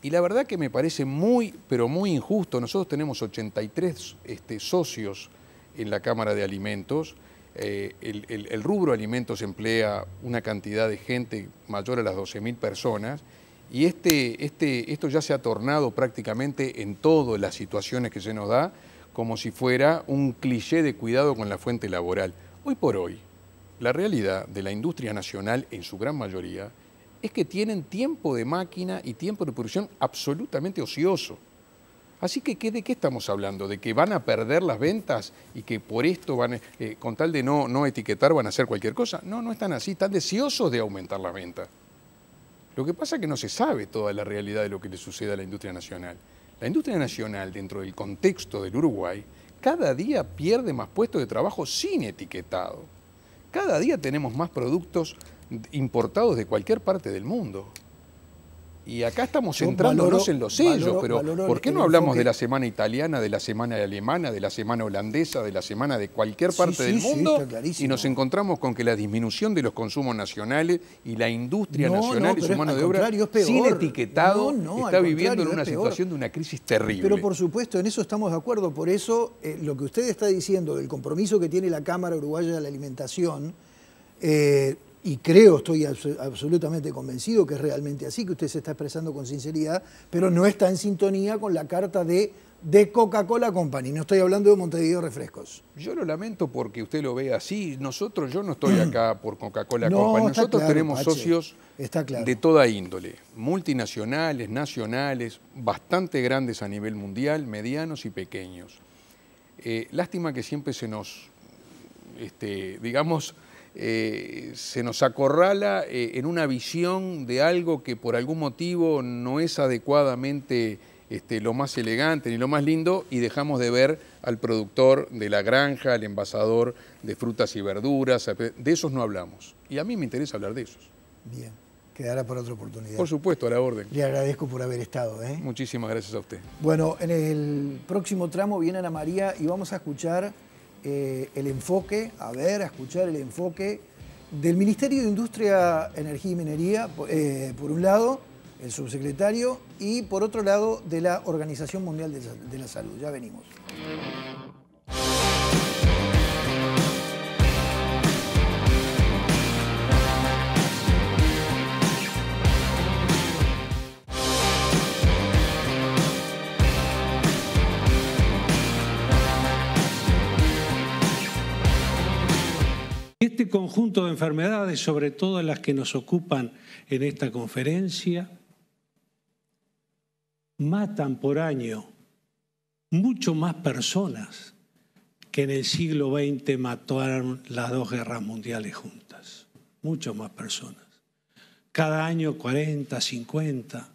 Y la verdad que me parece muy, pero muy injusto. Nosotros tenemos 83 socios en la Cámara de Alimentos. El rubro alimentos emplea una cantidad de gente mayor a las 12.000 personas. Y esto ya se ha tornado prácticamente en todas las situaciones que se nos da como si fuera un cliché de cuidado con la fuente laboral. Hoy por hoy, la realidad de la industria nacional, en su gran mayoría, es que tienen tiempo de máquina y tiempo de producción absolutamente ocioso. Así que, ¿de qué estamos hablando? ¿De que van a perder las ventas y que por esto van, con tal de no etiquetar, van a hacer cualquier cosa? No, no están así, están deseosos de aumentar las ventas. Lo que pasa es que no se sabe toda la realidad de lo que le sucede a la industria nacional. La industria nacional, dentro del contexto del Uruguay, cada día pierde más puestos de trabajo sin etiquetado. Cada día tenemos más productos importados de cualquier parte del mundo. Y acá estamos centrándonos en los sellos, pero ¿por qué no hablamos de la semana italiana, de la semana alemana, de la semana holandesa, de la semana de cualquier parte del mundo? Y nos encontramos con que la disminución de los consumos nacionales y la industria nacional y su mano de obra sin etiquetado está viviendo en una situación de una crisis terrible. Pero por supuesto, en eso estamos de acuerdo. Por eso, lo que usted está diciendo del compromiso que tiene la Cámara Uruguaya de la Alimentación, y estoy absolutamente convencido que es realmente así, que usted se está expresando con sinceridad, pero no está en sintonía con la carta de Coca-Cola Company. No estoy hablando de Montevideo Refrescos. Yo lo lamento porque usted lo ve así. Yo no estoy acá por Coca-Cola Company. Nosotros tenemos socios de toda índole, multinacionales, nacionales, bastante grandes a nivel mundial, medianos y pequeños. Lástima que siempre se nos, se nos acorrala en una visión de algo que por algún motivo no es adecuadamente lo más elegante ni lo más lindo, y dejamos de ver al productor de la granja, al envasador de frutas y verduras. De esos no hablamos. Y a mí me interesa hablar de esos. Bien, quedará para otra oportunidad. Por supuesto, a la orden. Le agradezco por haber estado. Muchísimas gracias a usted. Bueno, en el próximo tramo viene Ana María y vamos a escuchar el enfoque, a escuchar el enfoque del Ministerio de Industria, Energía y Minería, por un lado, el subsecretario, y por otro lado, de la Organización Mundial de la Salud. Ya venimos. Este conjunto de enfermedades, sobre todo las que nos ocupan en esta conferencia, matan por año mucho más personas que en el siglo XX mataron las 2 guerras mundiales juntas. Mucho más personas. Cada año 40, 50,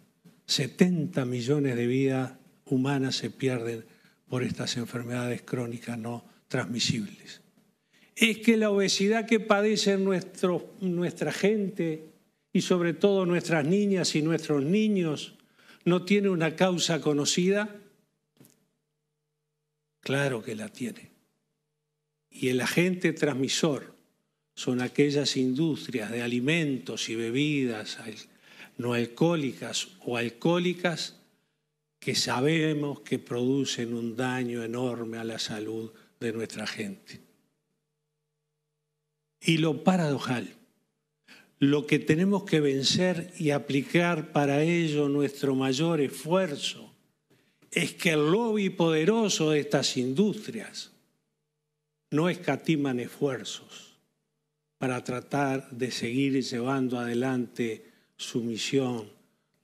70 millones de vidas humanas se pierden por estas enfermedades crónicas no transmisibles. Es que la obesidad que padece nuestra gente, y sobre todo nuestras niñas y nuestros niños, no tiene una causa conocida. Claro que la tiene. Y el agente transmisor son aquellas industrias de alimentos y bebidas no alcohólicas o alcohólicas que sabemos que producen un daño enorme a la salud de nuestra gente. Y lo paradojal, lo que tenemos que vencer y aplicar para ello nuestro mayor esfuerzo, es que el lobby poderoso de estas industrias no escatiman esfuerzos para tratar de seguir llevando adelante su misión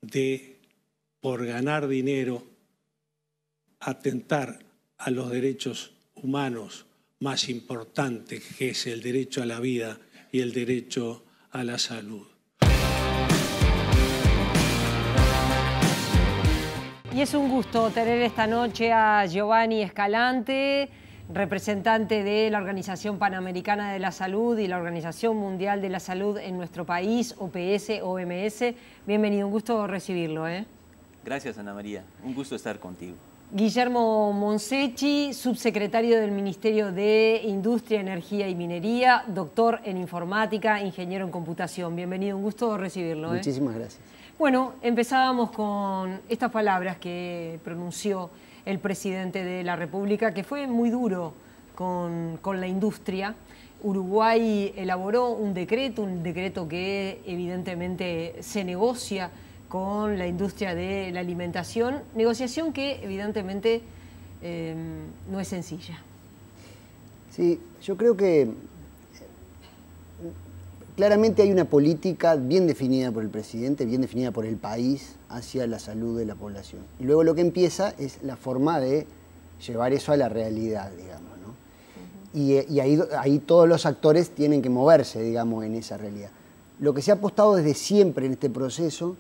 de, por ganar dinero, atentar a los derechos humanos más importante, que es el derecho a la vida y el derecho a la salud. Y es un gusto tener esta noche a Giovanni Escalante, representante de la Organización Panamericana de la Salud y la Organización Mundial de la Salud en nuestro país, OPS, OMS. Bienvenido, un gusto recibirlo. Gracias, Ana María. Un gusto estar contigo. Guillermo Monsechi, subsecretario del Ministerio de Industria, Energía y Minería, doctor en informática, ingeniero en computación. Bienvenido, un gusto recibirlo. Muchísimas gracias. Bueno, empezábamos con estas palabras que pronunció el presidente de la República, que fue muy duro con la industria. Uruguay elaboró un decreto que evidentemente se negocia con la industria de la alimentación, negociación que evidentemente no es sencilla. Sí, yo creo que claramente hay una política bien definida por el presidente, bien definida por el país hacia la salud de la población. Y luego lo que empieza es la forma de llevar eso a la realidad, digamos, ¿no? Y ahí todos los actores tienen que moverse, digamos, en esa realidad. Lo que se ha apostado desde siempre en este proceso,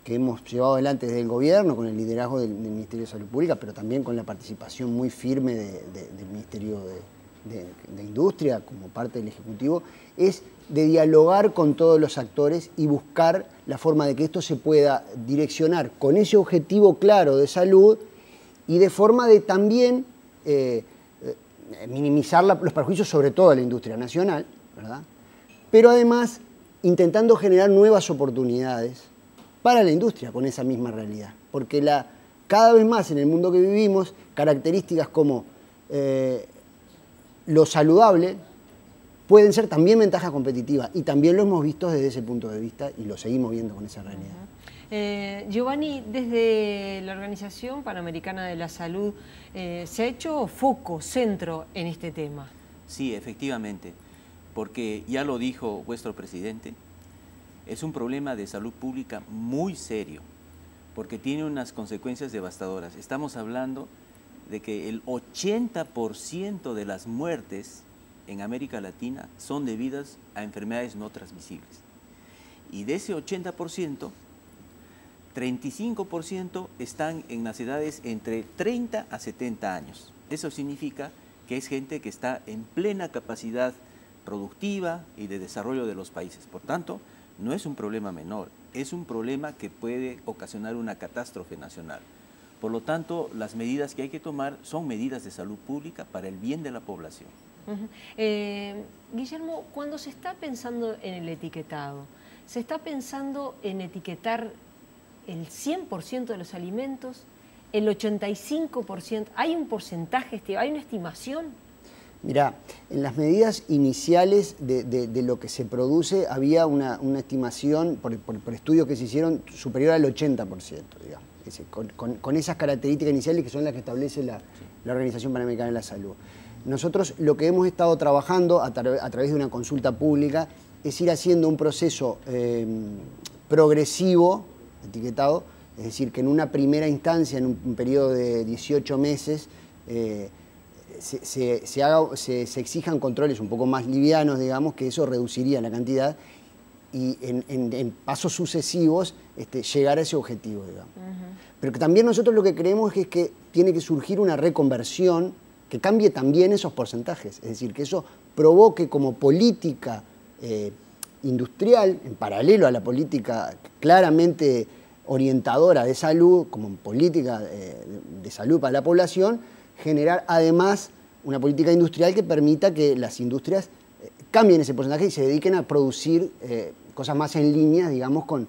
que hemos llevado adelante desde el gobierno, con el liderazgo del Ministerio de Salud Pública, pero también con la participación muy firme del Ministerio de industria, como parte del Ejecutivo, es de dialogar con todos los actores y buscar la forma de que esto se pueda direccionar con ese objetivo claro de salud y de forma de también minimizar los perjuicios, sobre todo a la industria nacional, ¿verdad? Pero además intentando generar nuevas oportunidades para la industria con esa misma realidad. Porque cada vez más en el mundo que vivimos, características como lo saludable pueden ser también ventajas competitivas, y también lo hemos visto desde ese punto de vista y lo seguimos viendo con esa realidad. Giovanni, desde la Organización Panamericana de la Salud, ¿se ha hecho foco, centro en este tema? Sí, efectivamente, porque ya lo dijo vuestro presidente, es un problema de salud pública muy serio, porque tiene unas consecuencias devastadoras. Estamos hablando de que el 80% de las muertes en América Latina son debidas a enfermedades no transmisibles. Y de ese 80%, 35% están en las edades entre 30 a 70 años. Eso significa que es gente que está en plena capacidad productiva y de desarrollo de los países. Por tanto, no es un problema menor, es un problema que puede ocasionar una catástrofe nacional. Por lo tanto, las medidas que hay que tomar son medidas de salud pública para el bien de la población. Guillermo, cuando se está pensando en el etiquetado, ¿se está pensando en etiquetar el 100% de los alimentos, el 85%? ¿Hay un porcentaje, hay una estimación? Mirá, en las medidas iniciales de lo que se produce había una estimación, por estudios que se hicieron, superior al 80%, digamos. Es decir, con esas características iniciales que son las que establece la Organización Panamericana de la Salud. Nosotros lo que hemos estado trabajando a través de una consulta pública es ir haciendo un proceso progresivo, etiquetado, es decir, que en una primera instancia, en un periodo de 18 meses, se exijan controles un poco más livianos, digamos, que eso reduciría la cantidad, y en pasos sucesivos llegar a ese objetivo, digamos. Pero que también nosotros lo que creemos es que tiene que surgir una reconversión que cambie también esos porcentajes, es decir, que eso provoque como política industrial, en paralelo a la política claramente orientadora de salud, como política de salud para la población, generar además una política industrial que permita que las industrias cambien ese porcentaje y se dediquen a producir cosas más en línea, digamos, con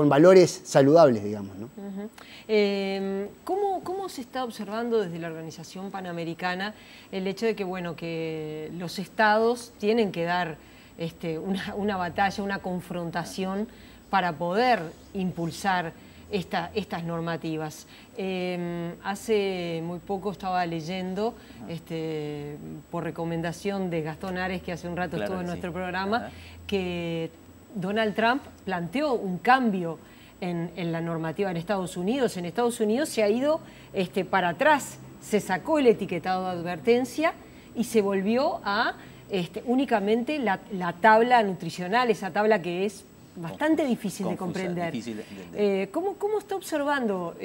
valores saludables, digamos, ¿no? ¿Cómo se está observando desde la Organización Panamericana el hecho de que, bueno, que los estados tienen que dar una batalla, una confrontación para poder impulsar estas normativas? Hace muy poco estaba leyendo, por recomendación de Gastón Ares, que hace un rato estuvo en nuestro programa, que Donald Trump planteó un cambio en la normativa en Estados Unidos. En Estados Unidos se ha ido para atrás, se sacó el etiquetado de advertencia y se volvió a únicamente la tabla nutricional, esa tabla que es bastante difícil de comprender. ¿Cómo está observando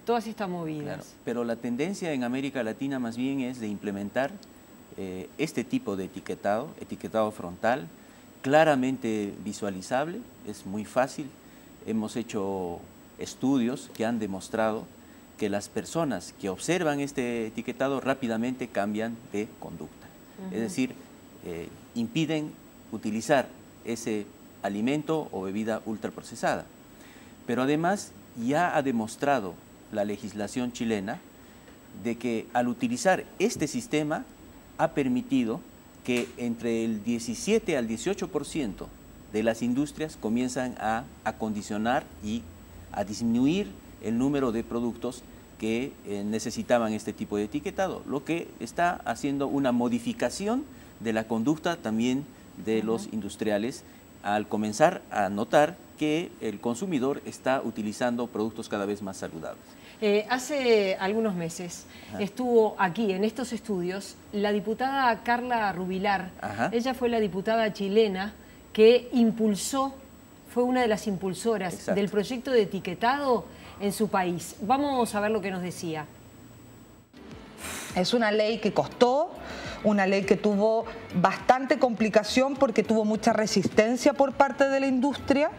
todas estas movidas? Claro, pero la tendencia en América Latina más bien es de implementar este tipo de etiquetado frontal, claramente visualizable, es muy fácil. Hemos hecho estudios que han demostrado que las personas que observan este etiquetado rápidamente cambian de conducta. Es decir, impiden utilizar ese alimento o bebida ultraprocesada. Pero además ya ha demostrado la legislación chilena de que al utilizar este sistema ha permitido que entre el 17 al 18% de las industrias comienzan a acondicionar y a disminuir el número de productos que necesitaban este tipo de etiquetado, lo que está haciendo una modificación de la conducta también de los industriales al comenzar a notar que el consumidor está utilizando productos cada vez más saludables. Hace algunos meses estuvo aquí en estos estudios la diputada Carla Rubilar. Ella fue la diputada chilena que fue una de las impulsoras del proyecto de etiquetado en su país. Vamos a ver lo que nos decía. Es una ley que costó, una ley que tuvo bastante complicación porque tuvo mucha resistencia por parte de la industria.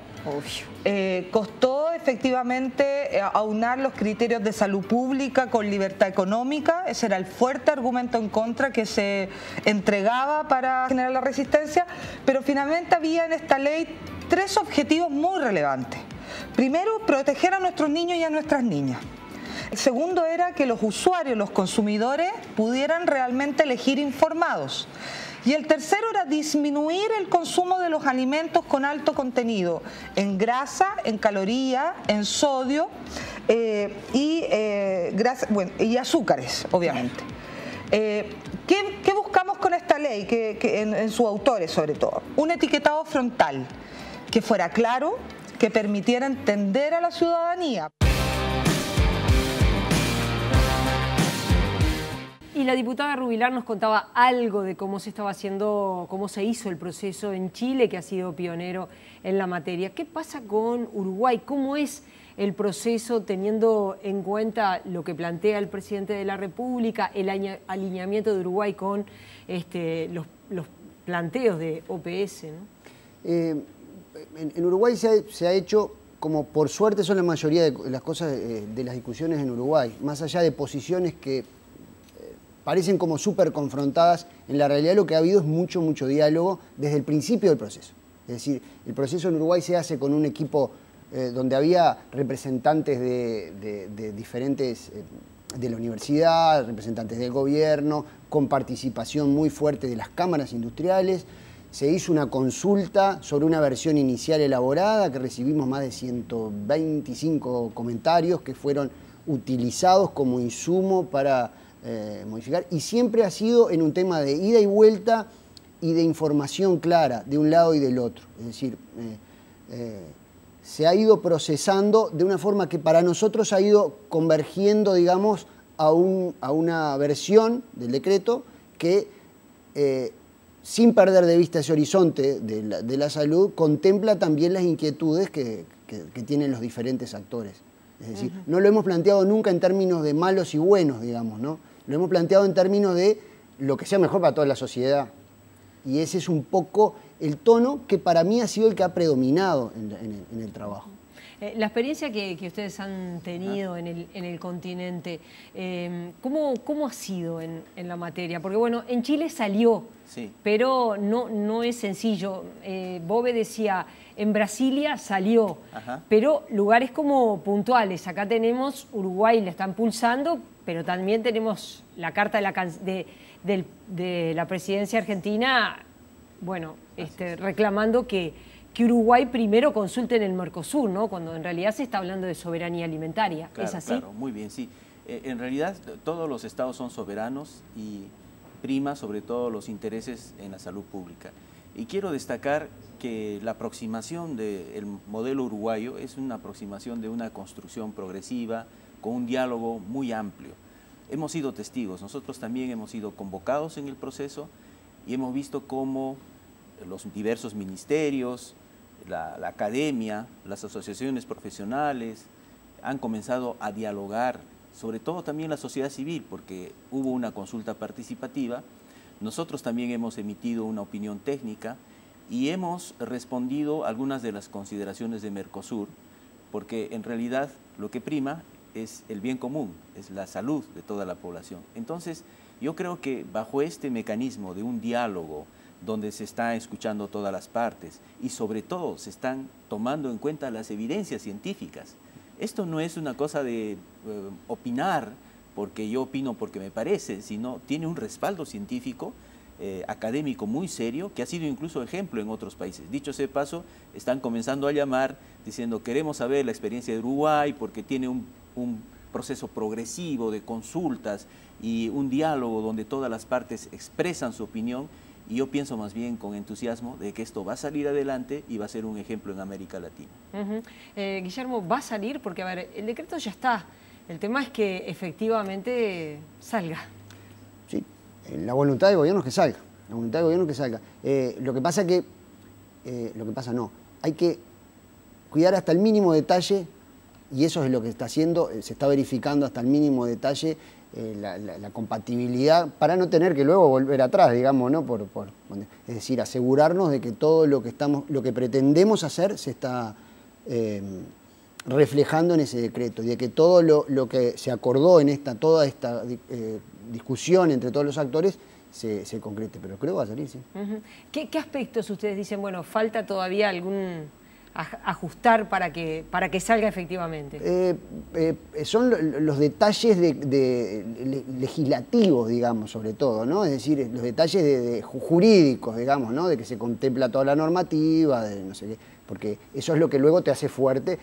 Costó efectivamente aunar los criterios de salud pública con libertad económica. Ese era el fuerte argumento en contra que se entregaba para generar la resistencia, pero finalmente había en esta ley 3 objetivos muy relevantes. Primero, proteger a nuestros niños y a nuestras niñas. El segundo era que los usuarios, los consumidores, pudieran realmente elegir informados. Y el tercero era disminuir el consumo de los alimentos con alto contenido en grasa, en caloría, en sodio y azúcares, obviamente. ¿Qué buscamos con esta ley, en sus autores sobre todo? Un etiquetado frontal que fuera claro, que permitiera entender a la ciudadanía. Y la diputada Rubilar nos contaba algo de cómo se estaba haciendo, cómo se hizo el proceso en Chile, que ha sido pionero en la materia. ¿Qué pasa con Uruguay? ¿Cómo es el proceso teniendo en cuenta lo que plantea el presidente de la República, el alineamiento de Uruguay con los planteos de OPS, ¿no? En Uruguay se ha hecho, como por suerte son la mayoría de las cosas de las discusiones en Uruguay, más allá de posiciones que parecen como súper confrontadas, en la realidad lo que ha habido es mucho de desde el principio del proceso. Es decir, el proceso en Uruguay se hace con un equipo donde había representantes de diferentes, de la universidad, representantes del gobierno, con participación muy fuerte de las cámaras industriales. Se hizo una consulta sobre una versión inicial elaborada, que recibimos más de 125 comentarios que fueron utilizados como insumo para modificar, y siempre ha sido en un tema de ida y vuelta y de información clara de un lado y del otro. Es decir, se ha ido procesando de una forma que para nosotros ha ido convergiendo, digamos, a una versión del decreto que, sin perder de vista ese horizonte de la salud, contempla también las inquietudes que tienen los diferentes actores. Es decir, no lo hemos planteado nunca en términos de malos y buenos, digamos, ¿no? Lo hemos planteado en términos de lo que sea mejor para toda la sociedad. Y ese es un poco el tono que para mí ha sido el que ha predominado en el trabajo. La experiencia que ustedes han tenido en el continente, ¿cómo ha sido en la materia? Porque bueno, en Chile salió, sí, pero no es sencillo. Bove decía, en Brasilia salió, pero lugares como puntuales. Acá tenemos, Uruguay le están pulsando, pero también tenemos la carta de la presidencia argentina, bueno, reclamando que Uruguay primero consulte en el Mercosur, ¿no? Cuando en realidad se está hablando de soberanía alimentaria. Claro, ¿es así? Claro, muy bien, sí. En realidad todos los estados son soberanos y prima sobre todo los intereses en la salud pública. Y quiero destacar que la aproximación del modelo uruguayo es una aproximación de una construcción progresiva, con un diálogo muy amplio. Hemos sido testigos, nosotros también hemos sido convocados en el proceso y hemos visto cómo los diversos ministerios, la academia, las asociaciones profesionales han comenzado a dialogar, sobre todo también la sociedad civil, porque hubo una consulta participativa. Nosotros también hemos emitido una opinión técnica y hemos respondido a algunas de las consideraciones de Mercosur, porque en realidad lo que prima es el bien común, es la salud de toda la población. Entonces, yo creo que bajo este mecanismo de un diálogo donde se está escuchando todas las partes y sobre todo se están tomando en cuenta las evidencias científicas. Esto no es una cosa de opinar porque yo opino porque me parece, sino tiene un respaldo científico, académico muy serio, que ha sido incluso ejemplo en otros países. Dicho sea de paso, están comenzando a llamar diciendo queremos saber la experiencia de Uruguay porque tiene un proceso progresivo de consultas y un diálogo donde todas las partes expresan su opinión, y yo pienso más bien con entusiasmo de que esto va a salir adelante y va a ser un ejemplo en América Latina. Guillermo, ¿va a salir? Porque, a ver, el decreto ya está. El tema es que efectivamente salga. Sí, la voluntad del gobierno es que salga. La voluntad del gobierno es que salga. Lo que pasa hay que cuidar hasta el mínimo detalle y eso es lo que está haciendo, se está verificando hasta el mínimo detalle la compatibilidad para no tener que luego volver atrás, digamos, ¿no? Es decir, asegurarnos de que todo lo que pretendemos hacer se está reflejando en ese decreto y de que todo lo que se acordó en toda esta discusión entre todos los actores se concrete, pero creo que va a salir, sí. ¿Qué aspectos ustedes dicen, bueno, falta todavía algún ajustar para que salga efectivamente? Son los detalles legislativos, digamos, sobre todo, ¿no? Es decir, los detalles jurídicos, digamos, ¿no? De que se contempla toda la normativa, de no sé qué, porque eso es lo que luego te hace fuerte.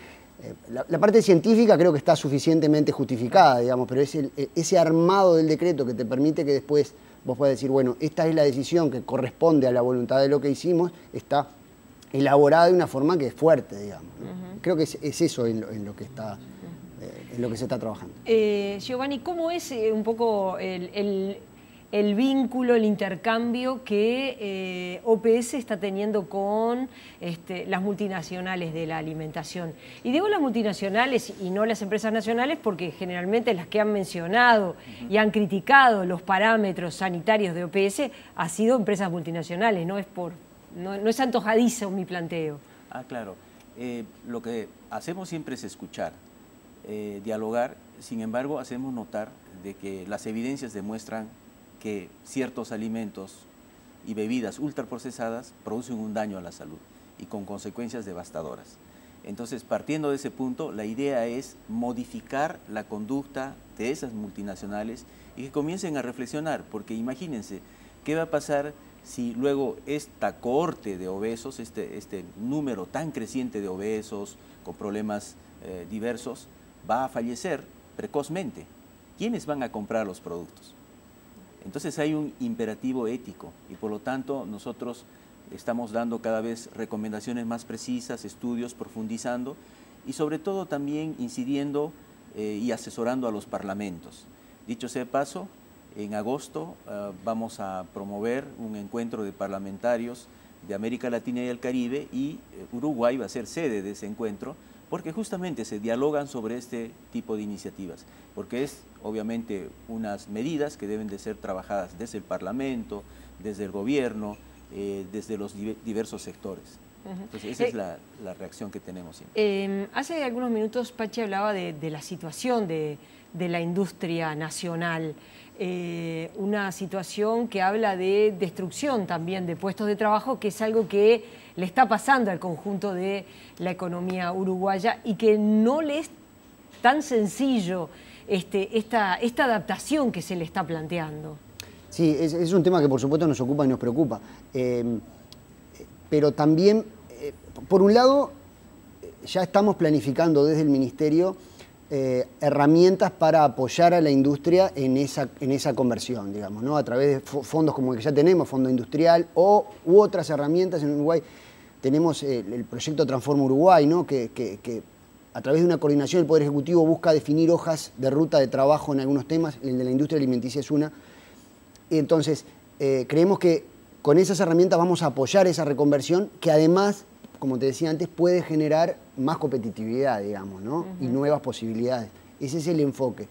La parte científica creo que está suficientemente justificada, digamos, pero es ese armado del decreto que te permite que después vos puedas decir, bueno, esta es la decisión que corresponde a la voluntad de lo que hicimos, está elaborada de una forma que es fuerte, digamos, ¿no? Creo que es eso en lo que se está trabajando. Giovanni, ¿cómo es un poco el vínculo, el intercambio que OPS está teniendo con las multinacionales de la alimentación? Y digo las multinacionales y no las empresas nacionales porque generalmente las que han mencionado y han criticado los parámetros sanitarios de OPS han sido empresas multinacionales, no es antojadizo mi planteo. Claro. Lo que hacemos siempre es escuchar, dialogar, sin embargo hacemos notar de que las evidencias demuestran que ciertos alimentos y bebidas ultraprocesadas producen un daño a la salud y con consecuencias devastadoras. Entonces, partiendo de ese punto, la idea es modificar la conducta de esas multinacionales y que comiencen a reflexionar, porque imagínense, ¿qué va a pasar si luego esta cohorte de obesos, este número tan creciente de obesos con problemas diversos, va a fallecer precozmente? ¿Quiénes van a comprar los productos? Entonces hay un imperativo ético y por lo tanto nosotros estamos dando cada vez recomendaciones más precisas, estudios, profundizando y sobre todo también incidiendo y asesorando a los parlamentos. Dicho sea de paso, en agosto vamos a promover un encuentro de parlamentarios de América Latina y el Caribe y Uruguay va a ser sede de ese encuentro porque justamente se dialogan sobre este tipo de iniciativas, porque es obviamente unas medidas que deben de ser trabajadas desde el Parlamento, desde el gobierno, desde los diversos sectores. Entonces esa es la reacción que tenemos siempre. Hace algunos minutos Pachi hablaba de la situación de la industria nacional, una situación que habla de destrucción también de puestos de trabajo, que es algo que le está pasando al conjunto de la economía uruguaya y que no le es tan sencillo esta adaptación que se le está planteando. Sí, es un tema que por supuesto nos ocupa y nos preocupa, pero también, por un lado, ya estamos planificando desde el Ministerio herramientas para apoyar a la industria en esa conversión, digamos, ¿no? A través de fondos como el que ya tenemos, Fondo Industrial, u otras herramientas. En Uruguay tenemos el proyecto Transforma Uruguay, ¿no? que a través de una coordinación del Poder Ejecutivo busca definir hojas de ruta de trabajo en algunos temas, el de la industria alimenticia es una. Entonces, creemos que con esas herramientas vamos a apoyar esa reconversión, que además, como te decía antes, puede generar más competitividad, digamos, ¿no? Y nuevas posibilidades. Ese es el enfoque.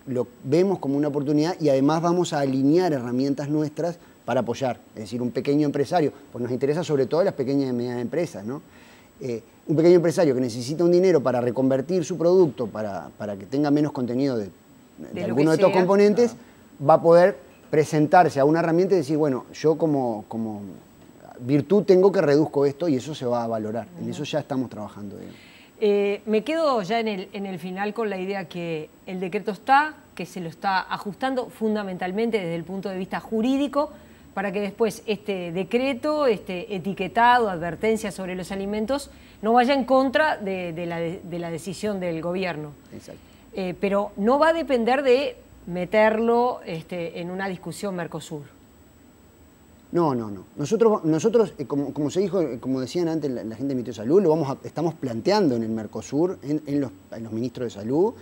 Lo vemos como una oportunidad y además vamos a alinear herramientas nuestras para apoyar. Es decir, un pequeño empresario, pues nos interesa sobre todo las pequeñas y medianas empresas, ¿no? Un pequeño empresario que necesita un dinero para reconvertir su producto, para que tenga menos contenido de alguno de estos componentes, va a poder presentarse a una herramienta y decir, bueno, yo como virtud tengo que reduzco esto y eso se va a valorar. En eso ya estamos trabajando. Me quedo ya en el final con la idea que el decreto está, que se lo está ajustando fundamentalmente desde el punto de vista jurídico, para que después este decreto, este etiquetado, advertencia sobre los alimentos, no vaya en contra de la decisión del gobierno. Exacto. Pero no va a depender de meterlo en una discusión Mercosur. No. Nosotros como se dijo, como decían antes la gente del Ministerio de Salud, estamos planteando en el Mercosur, en los ministros de Salud,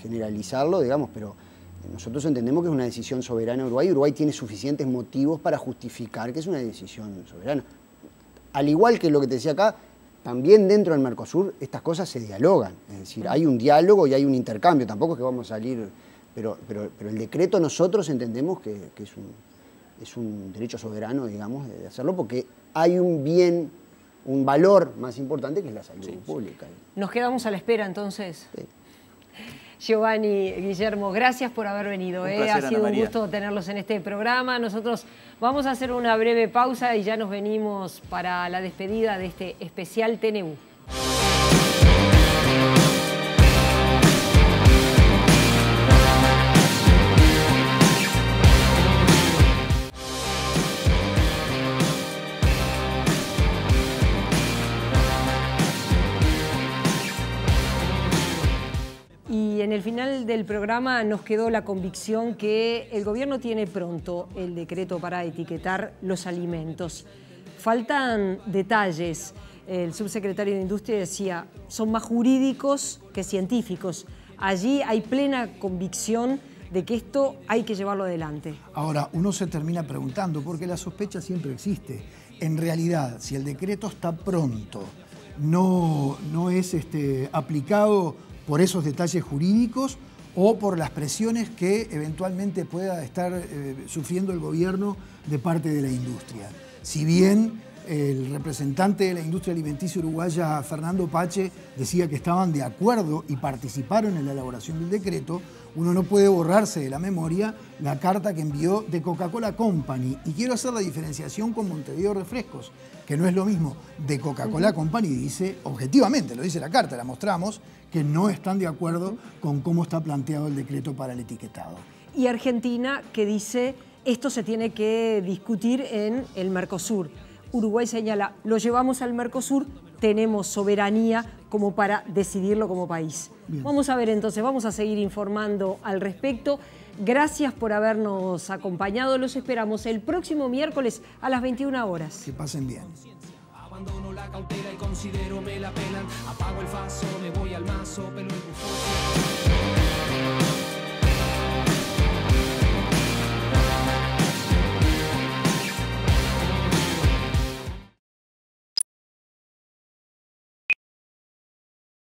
generalizarlo, digamos, pero nosotros entendemos que es una decisión soberana de Uruguay y Uruguay tiene suficientes motivos para justificar que es una decisión soberana. Al igual que lo que te decía acá, también dentro del Mercosur estas cosas se dialogan. Es decir, hay un diálogo y hay un intercambio. Tampoco es que vamos a salir... Pero el decreto nosotros entendemos que es un derecho soberano, digamos, de hacerlo, porque hay un bien, un valor más importante que es la salud pública. Nos quedamos a la espera, entonces. Sí. Giovanni, Guillermo, gracias por haber venido. Placer, ha sido Ana María. un gusto tenerlos en este programa. Nosotros vamos a hacer una breve pausa y ya nos venimos para la despedida de este especial TNU. Y en el final del programa nos quedó la convicción que el gobierno tiene pronto el decreto para etiquetar los alimentos. Faltan detalles. El subsecretario de Industria decía, son más jurídicos que científicos. Allí hay plena convicción de que esto hay que llevarlo adelante. Ahora, uno se termina preguntando, porque la sospecha siempre existe. En realidad, si el decreto está pronto, no es aplicado por esos detalles jurídicos o por las presiones que eventualmente pueda estar sufriendo el gobierno de parte de la industria. Si bien el representante de la industria alimenticia uruguaya, Fernando Pache, decía que estaban de acuerdo y participaron en la elaboración del decreto, uno no puede borrarse de la memoria la carta que envió de Coca-Cola Company. Y quiero hacer la diferenciación con Montevideo Refrescos, que no es lo mismo. De Coca-Cola Company dice, objetivamente, lo dice la carta, la mostramos, que no están de acuerdo con cómo está planteado el decreto para el etiquetado. Y Argentina, que dice, esto se tiene que discutir en el Mercosur. Uruguay señala, lo llevamos al Mercosur, tenemos soberanía como para decidirlo como país. Bien. Vamos a ver entonces, vamos a seguir informando al respecto. Gracias por habernos acompañado, los esperamos el próximo miércoles a las 21 horas. Que pasen bien. Abandono la cautela y considero me la pelan. Apago el faso, me voy al mazo, pelo y bufón.